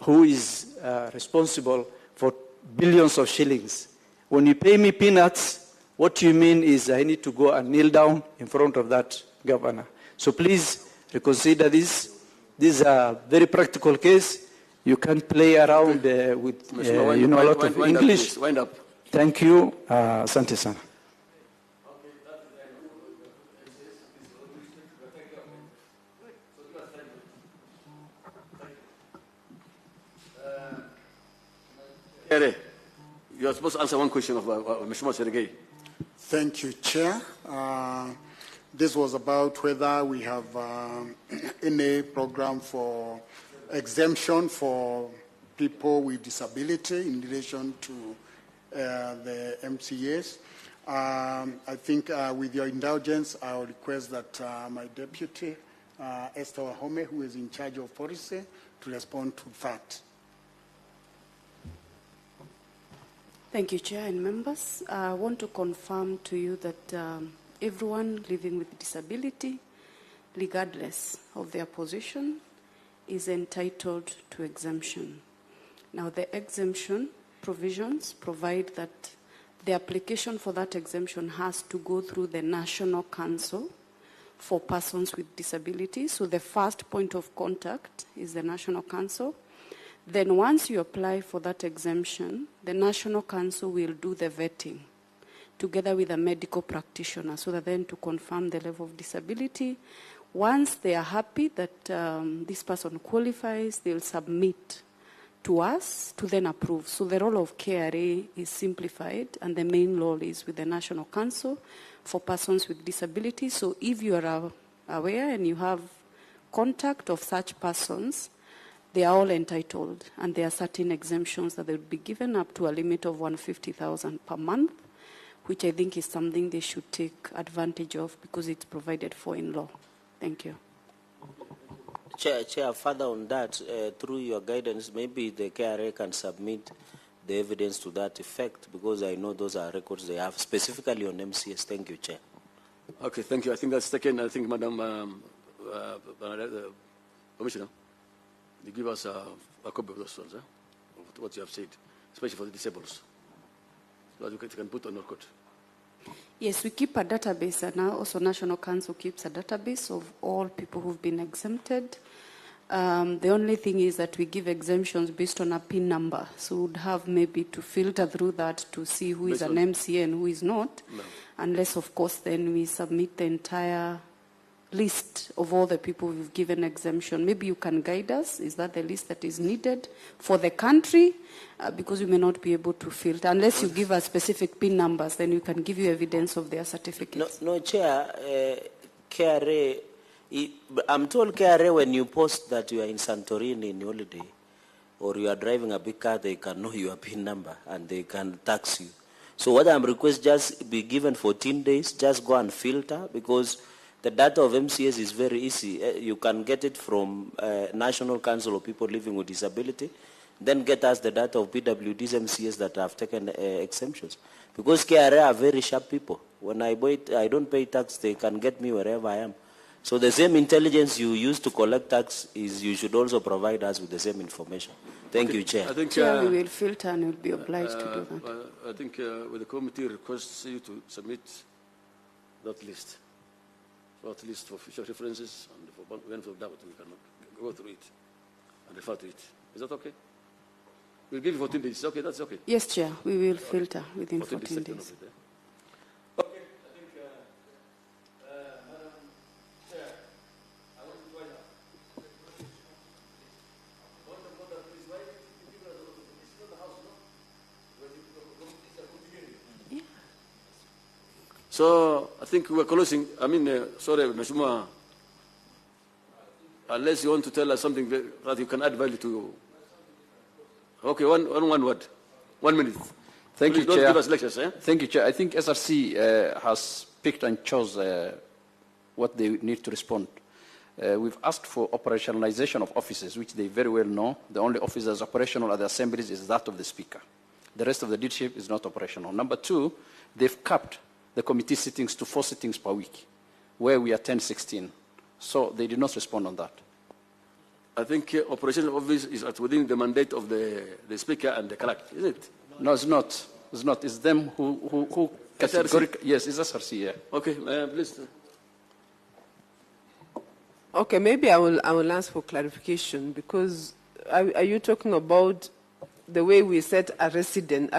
K: who is responsible for billions of shillings. When you pay me peanuts, what you mean is I need to go and kneel down in front of that governor. So please reconsider this. This is a very practical case. You can't play around with a lot of English.
C: Wind up.
K: Thank you. Asante sana.
C: You are supposed to answer one question of Mheshimiwa Sergei.
H: Thank you, Chair. This was about whether we have any program for exemption for people with disability in relation to the MCAs. I think with your indulgence, I will request that my deputy, Esther Wahome, who is in charge of policy, to respond to that.
L: Thank you, Chair and members. I want to confirm to you that everyone living with disability, regardless of their position, is entitled to exemption. Now, the exemption provisions provide that the application for that exemption has to go through the National Council for Persons with Disabilities. So the first point of contact is the National Council. Then once you apply for that exemption, the National Council will do the vetting together with a medical practitioner so that then to confirm the level of disability. Once they are happy that this person qualifies, they'll submit to us to then approve. So the role of KRA is simplified, and the main role is with the National Council for Persons with Disabilities. So if you are aware and you have contact of such persons, they are all entitled, and there are certain exemptions that they would be given up to a limit of 150,000 per month, which I think is something they should take advantage of because it's provided for in law. Thank you.
E: Chair, further on that, through your guidance, maybe the KRA can submit the evidence to that effect, because I know those are records they have specifically on MCS. Thank you, Chair.
C: Okay, thank you. I think that's taken. I think, Madam Commissioner, you give us a copy of those ones, of what you have said, especially for the disabled, so that you can put on your record.
L: Yes, we keep a database, and now also National Council keeps a database of all people who've been exempted. The only thing is that we give exemptions based on a PIN number, so we'd have maybe to filter through that to see who is an MCA and who is not, unless, of course, then we submit the entire list of all the people we've given exemption. Maybe you can guide us. Is that the list that is needed for the country? Because we may not be able to filter. Unless you give us specific PIN numbers, then we can give you evidence of their certificates.
E: No, Chair, KRA, I'm told KRA, when you post that you are in Santorini in holiday, or you are driving a big car, they can know your PIN number and they can tax you. So what I'm requesting, just be given 14 days, just go and filter, because the data of MCAs is very easy. You can get it from National Council of People Living with Disability, then get us the data of PWD's MCAs that have taken exemptions. Because KRA are very sharp people. When I don't pay tax, they can get me wherever I am. So the same intelligence you use to collect tax is you should also provide us with the same information. Thank you, Chair.
L: I think, Chair, we will filter and we'll be obliged to do that.
C: I think with the committee requests you to submit that list. So at least for future references and for benefit of doubt, we can go through it and refer to it. Is that okay? We'll give you 14 days. Okay, that's okay.
L: Yes, Chair. We will filter within 14 days.
C: Okay, I think, Madam Chair, I want to find out. Please, why did you give us this is not the house, no? Where the committees are continuing. Yeah. So I think we're closing. I mean, sorry, Mheshimiwa, unless you want to tell us something that you can add value to. Okay, one word. 1 minute.
K: Thank
C: Please
K: you,
C: don't
K: Chair.
C: give us lectures, eh?
K: Thank you, Chair. I think SRC has picked and chose what they need to respond. We've asked for operationalization of offices, which they very well know. The only office that's operational at the assemblies is that of the Speaker. The rest of the leadership is not operational. Number two, they've capped the committee sittings to 4 sittings per week, where we attend 16. So they did not respond on that.
C: I think operational office is within the mandate of the Speaker and the clerk, is it?
K: No, it's not. It's not. It's them who categorically. Yes, it's SRC, yeah.
C: Okay, please.
A: Okay, maybe I will ask for clarification, because are you talking about the way we set a residence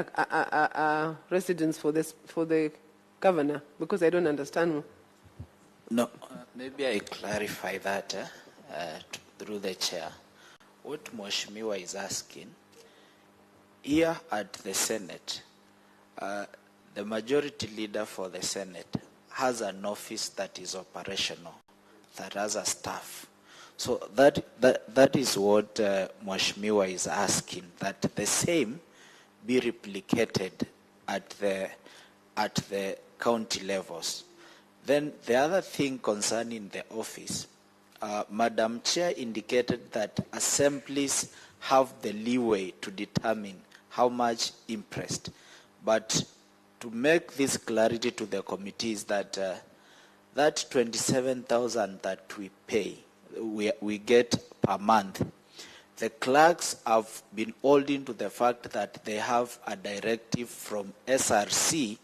A: for the governor? Because I don't understand.
M: No, maybe I clarify that through the chair. What Mheshimiwa is asking, here at the Senate, the majority leader for the Senate has an office that is operational, that has a staff. So that is what Mheshimiwa is asking, that the same be replicated at the county levels. Then the other thing concerning the office, Madam Chair indicated that assemblies have the leeway to determine how much interest. But to make this clarity to the committees that that 27,000 that we pay, we get per month, the clerks have been holding to the fact that they have a directive from SRC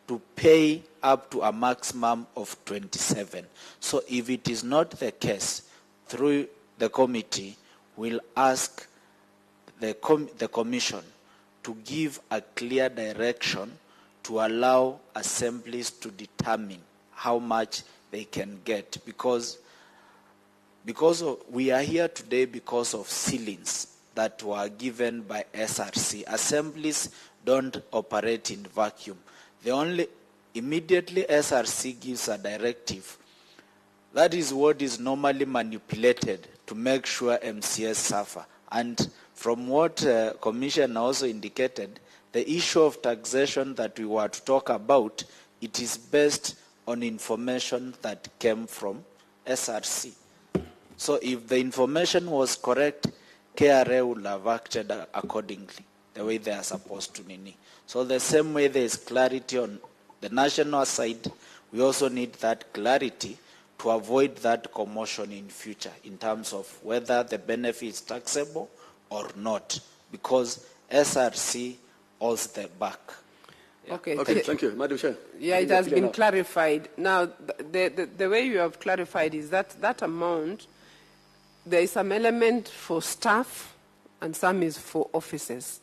M: to pay up to a maximum of 27. So if it is not the case, through the committee, we'll ask the commission to give a clear direction to allow assemblies to determine how much they can get, because we are here today because of ceilings that were given by SRC. Assemblies don't operate in vacuum. Immediately SRC gives a directive, that is what is normally manipulated to make sure MCAs suffer. And from what Commissioner also indicated, the issue of taxation that we were to talk about, it is based on information that came from SRC. So if the information was correct, KRA would have acted accordingly, the way they are supposed to. So the same way there is clarity on the national side, we also need that clarity to avoid that commotion in future in terms of whether the benefit is taxable or not, because SRC owes the back.
C: Yeah.
A: Okay,
C: thank you. Madam Chair.
A: Yeah, it has been clarified. Now, the way you have clarified is that that amount, there is some element for staff and some is for officers.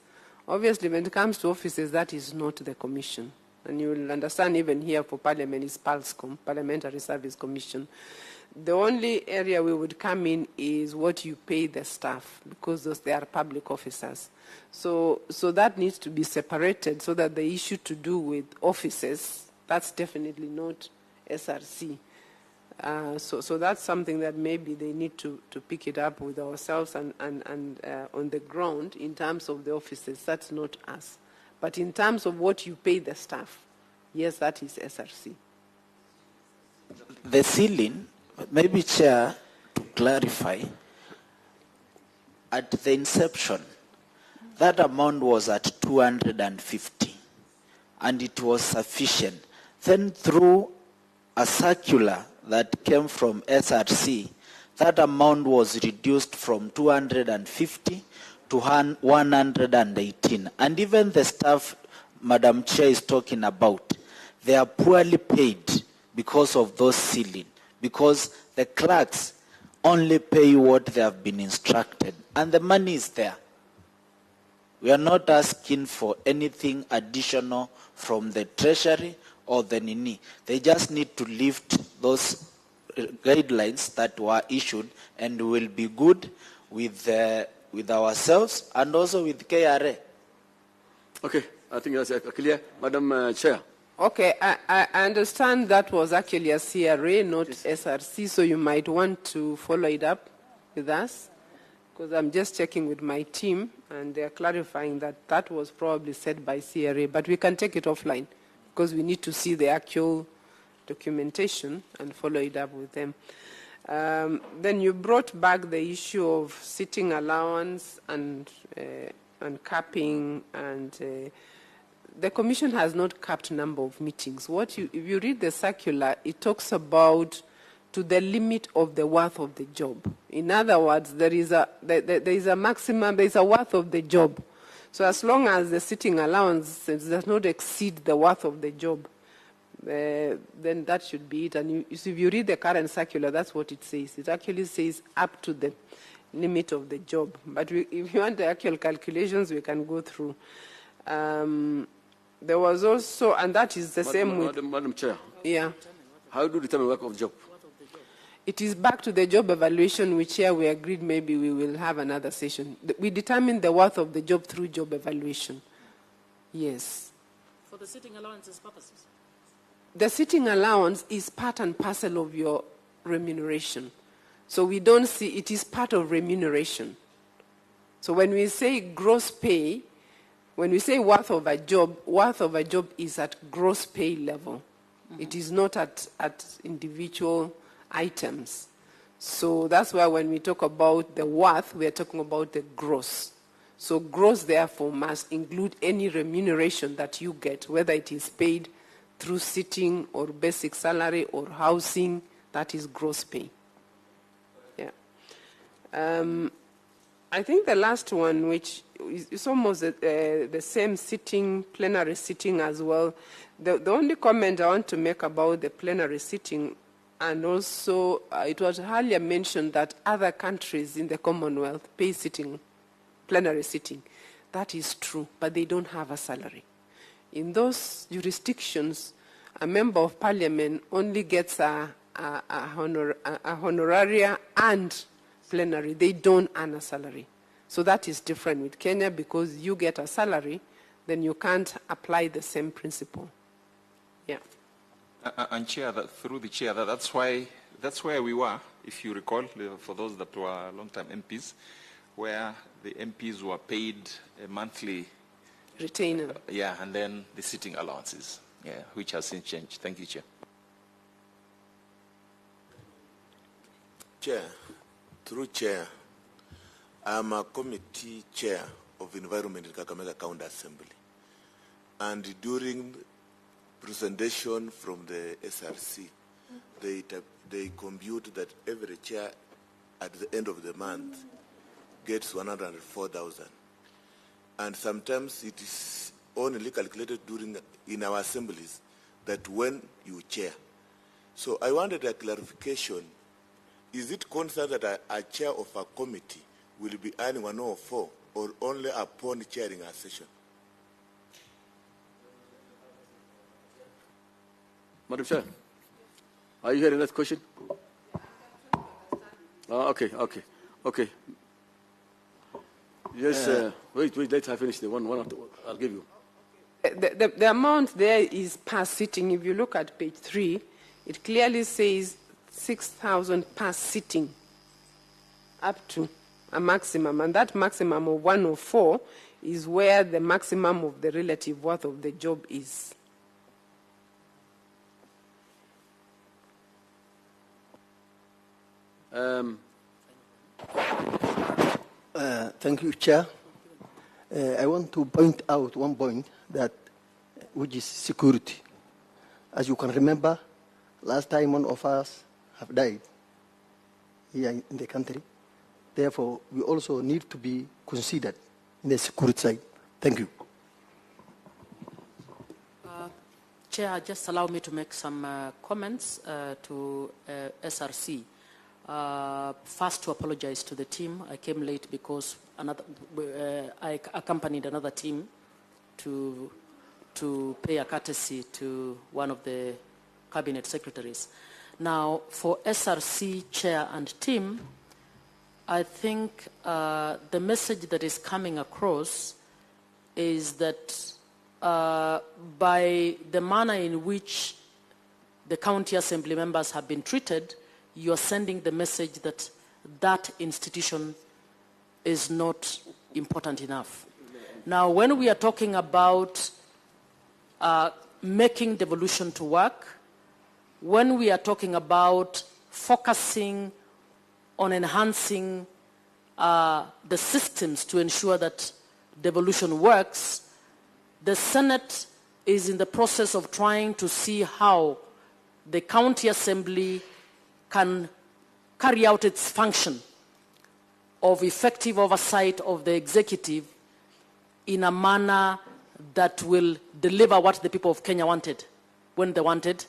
A: Obviously, when it comes to officers, that is not the commission. And you will understand even here for Parliament is PALSCOM, Parliamentary Service Commission. The only area we would come in is what you pay the staff, because they are public officers. So that needs to be separated so that the issue to do with officers, that's definitely not SRC. So that's something that maybe they need to pick it up with ourselves and on the ground in terms of the officers. That's not us. But in terms of what you pay the staff, yes, that is SRC.
M: The ceiling, maybe Chair, to clarify, at the inception, that amount was at 250, and it was sufficient. Then through a circular that came from SRC, that amount was reduced from 250 to 118. And even the staff Madam Chair is talking about, they are poorly paid because of those ceiling, because the clerks only pay what they have been instructed, and the money is there. We are not asking for anything additional from the Treasury or the NINI. They just need to lift those guidelines that were issued, and will be good with ourselves and also with KRA.
C: Okay, I think that's clear. Madam Chair.
A: Okay, I understand that was actually a CRA, not SRC, so you might want to follow it up with us, because I'm just checking with my team, and they're clarifying that that was probably said by CRA, but we can take it offline, because we need to see the actual documentation and follow it up with them. Then you brought back the issue of sitting allowance and capping, and the Commission has not capped number of meetings. If you read the circular, it talks about to the limit of the worth of the job. In other words, there is a maximum, there is a worth of the job. So as long as the sitting allowance does not exceed the worth of the job, then that should be it. And if you read the current circular, that's what it says. It actually says up to the limit of the job. But if you want the actual calculations, we can go through. There was also, and that is the same with...
C: Madam Chair.
A: Yeah.
C: How do you determine work of job?
A: It is back to the job evaluation, which here we agreed maybe we will have another session. We determine the worth of the job through job evaluation. Yes.
N: For the sitting allowances purposes?
A: The sitting allowance is part and parcel of your remuneration. So we don't see, it is part of remuneration. So when we say gross pay, when we say worth of a job is at gross pay level. It is not at individual items. So that's why when we talk about the worth, we are talking about the gross. So gross, therefore, must include any remuneration that you get, whether it is paid through sitting or basic salary or housing, that is gross pay. Yeah. I think the last one, which is almost the same sitting, plenary sitting as well. The only comment I want to make about the plenary sitting, and also it was earlier mentioned that other countries in the Commonwealth pay sitting, plenary sitting. That is true, but they don't have a salary. In those jurisdictions, a member of parliament only gets a honoraria and plenary. They don't earn a salary. So that is different with Kenya, because you get a salary, then you can't apply the same principle. Yeah.
O: And Chair, through the Chair, that's where we were, if you recall, for those that were long-time MPs, where the MPs were paid a monthly
A: retainer.
O: Yeah, and then the sitting allowances, yeah, which has since changed. Thank you, Chair.
P: Chair, through Chair, I'm a committee chair of environment in Kakamega County Assembly. And during presentation from the SRC, they compute that every chair at the end of the month gets 104,000. And sometimes it is only calculated in our assemblies that when you chair. So I wanted a clarification. Is it concerned that a chair of a committee will be earning 104 or only upon chairing a session?
C: Madam Chair, are you hearing that question? Okay. Yes, wait, let her finish the one I'll give you.
A: The amount there is per sitting. If you look at page 3, it clearly says 6,000 per sitting, up to a maximum, and that maximum of 104 is where the maximum of the relative worth of the job is.
Q: Thank you, Chair. I want to point out one point which is security. As you can remember, last time one of us have died here in the country. Therefore, we also need to be considered in the security side. Thank you.
N: Chair, just allow me to make some comments to SRC. First, to apologize to the team. I came late because I accompanied another team to pay a courtesy to one of the cabinet secretaries. Now, for SRC chair and team, I think the message that is coming across is that by the manner in which the county assembly members have been treated, you are sending the message that that institution is not important enough. Now, when we are talking about making devolution to work, when we are talking about focusing on enhancing the systems to ensure that devolution works, the Senate is in the process of trying to see how the county assembly can carry out its function of effective oversight of the executive in a manner that will deliver what the people of Kenya wanted when they wanted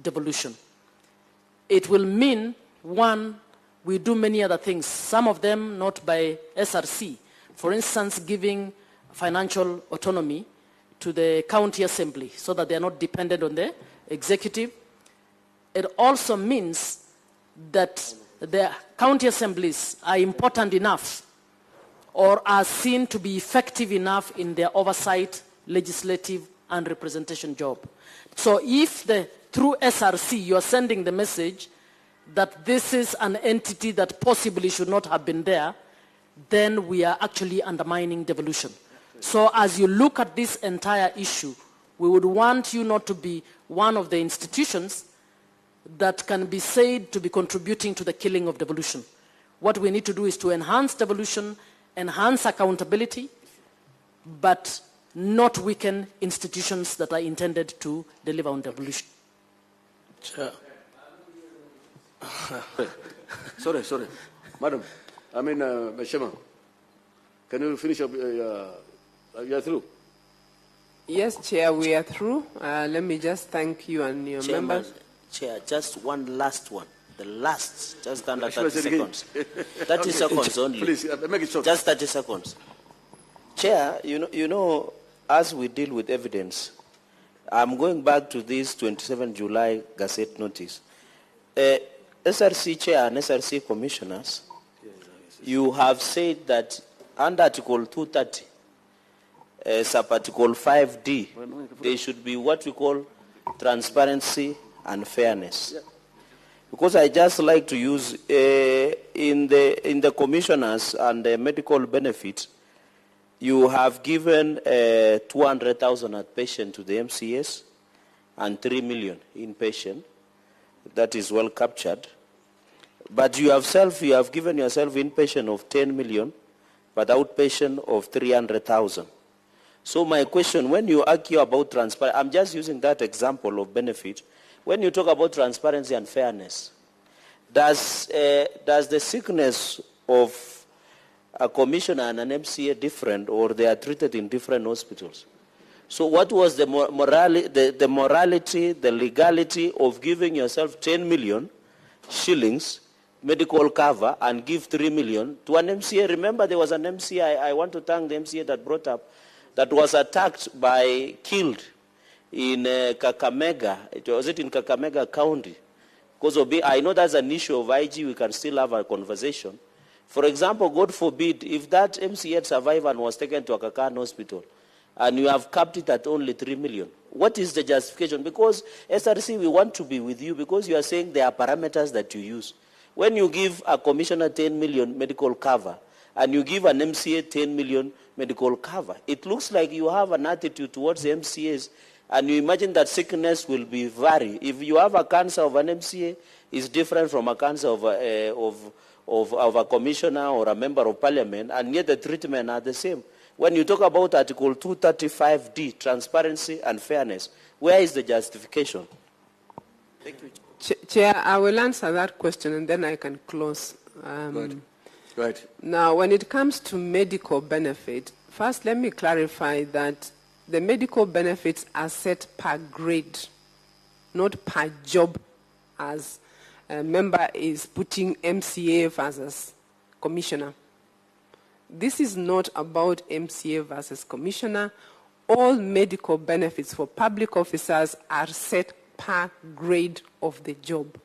N: devolution. It will mean, one, we do many other things, some of them not by SRC. For instance, giving financial autonomy to the county assembly so that they are not dependent on the executive. It also means that the county assemblies are important enough or are seen to be effective enough in their oversight, legislative, and representation job. So if through SRC you are sending the message that this is an entity that possibly should not have been there, then we are actually undermining devolution. So as you look at this entire issue, we would want you not to be one of the institutions that can be said to be contributing to the killing of devolution. What we need to do is to enhance devolution, enhance accountability, but not weaken institutions that are intended to deliver on devolution.
C: Chair. Sorry. Madam, Chairman, can you finish up? You are through?
A: Yes, Chair, we are through. Let me just thank you and your members.
E: Chair, just one last one. The last, just under 30 seconds. 30 seconds only.
C: Please, make it short.
E: Just 30 seconds. Chair, you know, as we deal with evidence, I'm going back to this 27 July Gazette notice. SRC Chair and SRC Commissioners, you have said that under Article 230, sub-Article 5D, there should be what we call transparency and fairness. Because I just like to use, in the commissioners and the medical benefit, you have given 200,000 outpatient to the MCAs and 3 million inpatient. That is well captured. But you have given yourself inpatient of 10 million, but outpatient of 300,000. So my question, when you argue about transparency, I'm just using that example of benefit. When you talk about transparency and fairness, does the sickness of a commissioner and an MCA different, or they are treated in different hospitals? So what was the morality, the legality of giving yourself 10 million shillings medical cover and give 3 million to an MCA? Remember, there was an MCA, I want to thank the MCA that brought up, that was killed in Kakamega. Was it in Kakamega County? Because I know that's an issue of IG, we can still have a conversation. For example, God forbid, if that MCA had survived and was taken to Aga Khan Hospital, and you have capped it at only 3 million, what is the justification? Because SRC, we want to be with you because you are saying there are parameters that you use. When you give a commissioner 10 million medical cover, and you give an MCA 10 million medical cover, it looks like you have an attitude towards the MCAs, and you imagine that sickness will be vary. If you have a cancer of an MCA, it's different from a cancer of a commissioner or a member of parliament, and yet the treatment are the same. When you talk about Article 235D, transparency and fairness, where is the justification? Thank you.
A: Chair, I will answer that question and then I can close.
C: Go ahead.
A: Now, when it comes to medical benefit, first let me clarify that the medical benefits are set per grade, not per job, as a member is putting MCA versus commissioner. This is not about MCA versus commissioner. All medical benefits for public officers are set per grade of the job.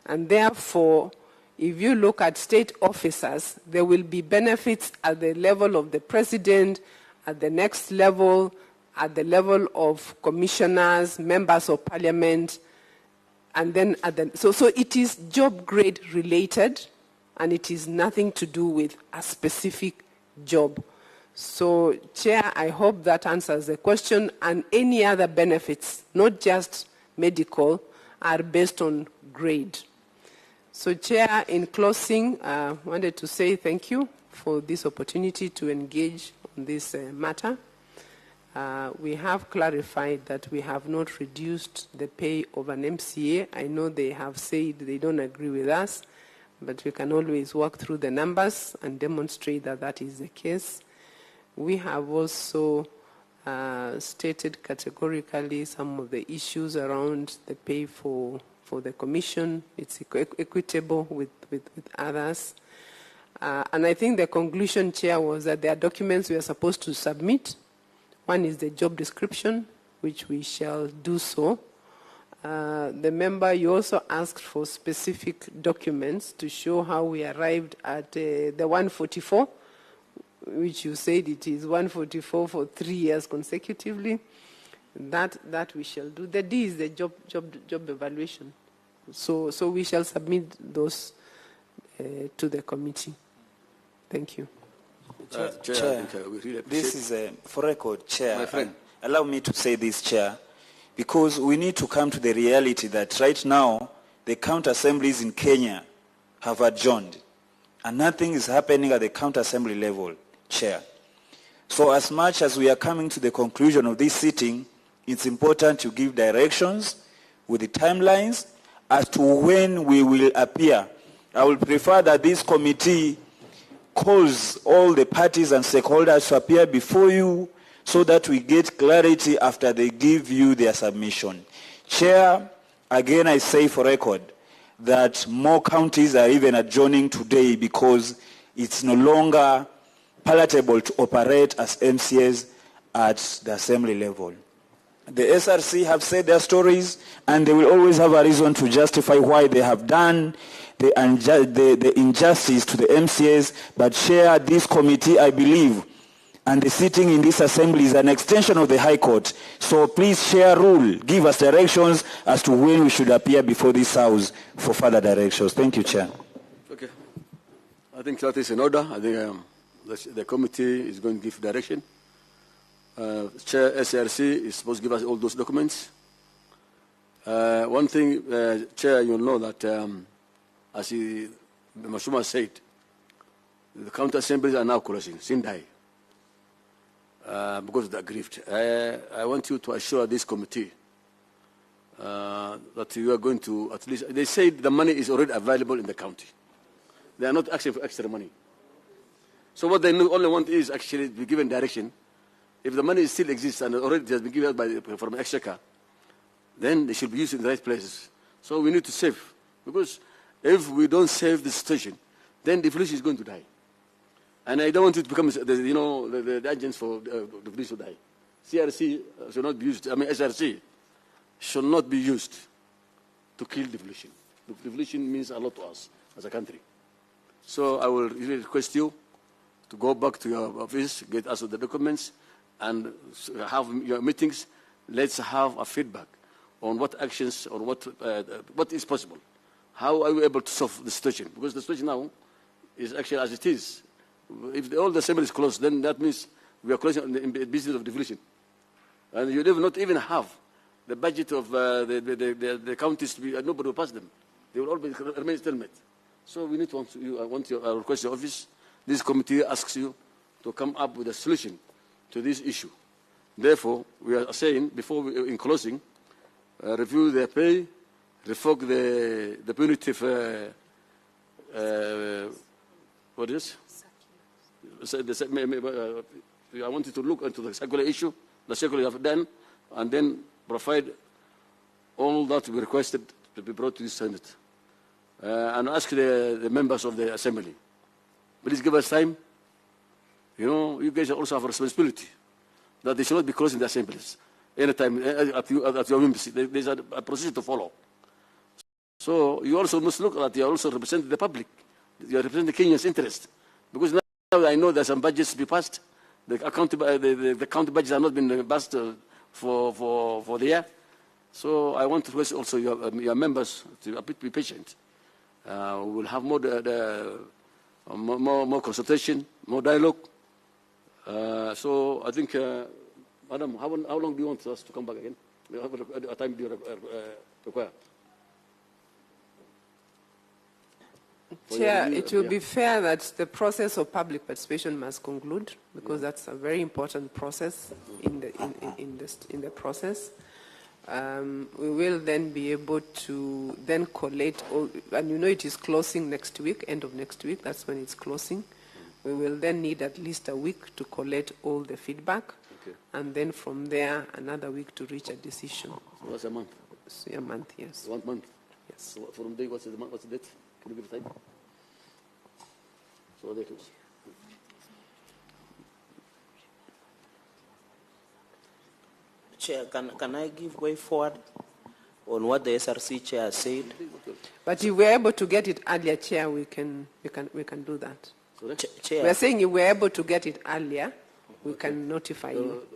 A: And therefore, if you look at state officers, there will be benefits at the level of the president, at the next level, at the level of commissioners, members of parliament, and then so it is job grade related, and it is nothing to do with a specific job. So, Chair, I hope that answers the question, and any other benefits, not just medical, are based on grade. So, Chair, in closing, I wanted to say thank you for this opportunity to engage on this matter. We have clarified that we have not reduced the pay of an MCA. I know they have said they don't agree with us, but we can always work through the numbers and demonstrate that that is the case. We have also stated categorically some of the issues around the pay for the commission. It's equitable with others. And I think the conclusion, Chair, was that there are documents we are supposed to submit. One is the job description, which we shall do so. The member, you also asked for specific documents to show how we arrived at the 144, which you said it is 144 for 3 years consecutively. That we shall do. The D is the job evaluation, So we shall submit those to the committee. Thank you.
R: Chair, this is for record, Chair. My friend. Allow me to say this, Chair, because we need to come to the reality that right now the county assemblies in Kenya have adjourned and nothing is happening at the county assembly level, Chair. So as much as we are coming to the conclusion of this sitting, it's important to give directions with the timelines as to when we will appear. I would prefer that this committee calls all the parties and stakeholders to appear before you so that we get clarity after they give you their submission. Chair, again I say for record that more counties are even adjourning today because it's no longer palatable to operate as MCAs at the assembly level. The SRC have said their stories and they will always have a reason to justify why they have done the injustice to the MCAs, but Chair, this committee, I believe, and the sitting in this assembly is an extension of the High Court. So please, Chair, rule, give us directions as to when we should appear before this House for further directions. Thank you, Chair.
C: Okay. I think that is in order. I think the committee is going to give direction. Chair, SRC is supposed to give us all those documents. One thing, Chair, you'll know that, as Mashuma said, the county assemblies are now closing, Sindai, because of the aggrieved. I want you to assure this committee that you are going to, at least, they say the money is already available in the county. They are not asking for extra money. So what they only want is actually to be given direction. If the money still exists and already has been given from Exchequer, then they should be used in the right places. So we need to save, because if we don't save the situation, then devolution is going to die. And I don't want it to become, the agents for devolution to die. CRC should not be used, SRC should not be used to kill devolution. Devolution means a lot to us as a country. So I will really request you to go back to your office, get us the documents, and have your meetings. Let's have a feedback on what actions or what is possible. How are we able to solve the situation? Because the situation now is actually as it is. If all the assembly is closed, then that means we are closing the business of devolution. And you not even have the budget of the counties to be, nobody will pass them. They will all remain stalemate. So we need to, I request your office, this committee asks you to come up with a solution to this issue. Therefore, we are saying, before in closing, review their pay, revoke the punitive, what is? I want you to look into the circular issue, the circular you have done, and then provide all that we requested to be brought to the Senate. And ask the members of the Assembly, please give us time. You guys also have a responsibility that they should not be closing the assemblies anytime at your members. There's a procedure to follow. So you also must look at you also represent the public. You are representing Kenya's interest. Because now I know there's some budgets to be passed. The county budgets have not been passed for the year. So I want to request also your members to be patient. We will have more consultation, more dialogue. So I think, Madam, how long do you want us to come back again? How much time do you require?
A: Chair, it will be fair that the process of public participation must conclude, because that's a very important process in the process. We will then be able to then collate all, and it is closing next week, end of next week, that's when it's closing. We will then need at least a week to collect all the feedback, and then from there another week to reach a decision.
C: So that's a month?
A: A month, yes.
C: 1 month?
A: Yes.
C: So from day, what's the date? Can you give time? So they close.
E: Chair, can I give way forward on what the SRC chair said?
A: But if we're able to get it earlier, Chair, we can do that.
E: Chair.
A: We're saying if we're able to get it earlier, we can notify you.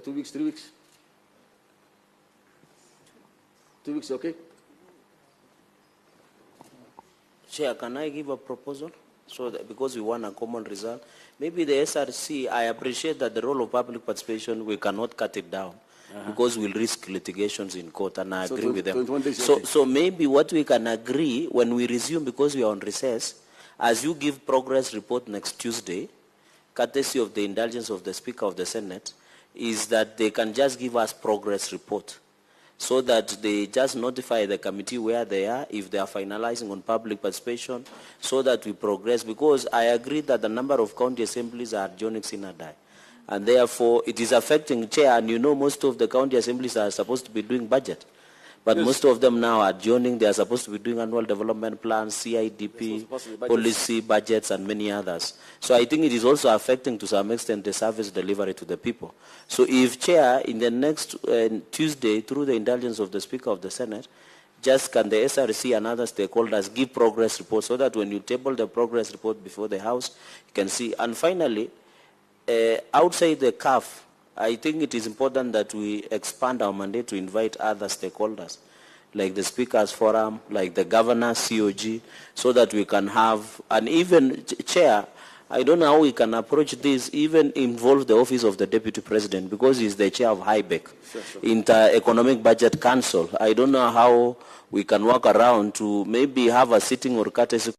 C: 2 weeks, 3 weeks? 2 weeks, okay?
E: Chair, can I give a proposal? So that, because we want a common result, maybe the SRC, I appreciate that the role of public participation, we cannot cut it down because we'll risk litigations in court, and I agree with them. So maybe what we can agree when we resume, because we are on recess, as you give progress report next Tuesday, courtesy of the indulgence of the Speaker of the Senate, is that they can just give us progress report, so that they just notify the committee where they are, if they are finalizing on public participation, so that we progress. Because I agree that the number of county assemblies are adjourning Sinadai. And therefore, it is affecting Chair, and you know most of the county assemblies are supposed to be doing budget. But most of them now are adjourning. They are supposed to be doing annual development plans, CIDP, policy, budgets, and many others. So I think it is also affecting to some extent the service delivery to the people. So if Chair, in the next Tuesday, through the indulgence of the Speaker of the Senate, just can the SRC and other stakeholders give progress reports, so that when you table the progress report before the House, you can see. And finally, outside the CAF, I think it is important that we expand our mandate to invite other stakeholders, like the Speakers Forum, like the Governor, COG, so that we can have, and even Chair, I don't know how we can approach this, even involve the Office of the Deputy President, because he's the Chair of HIBEC, Inter-Economic Budget Council. I don't know how we can work around to maybe have a sitting or courtesy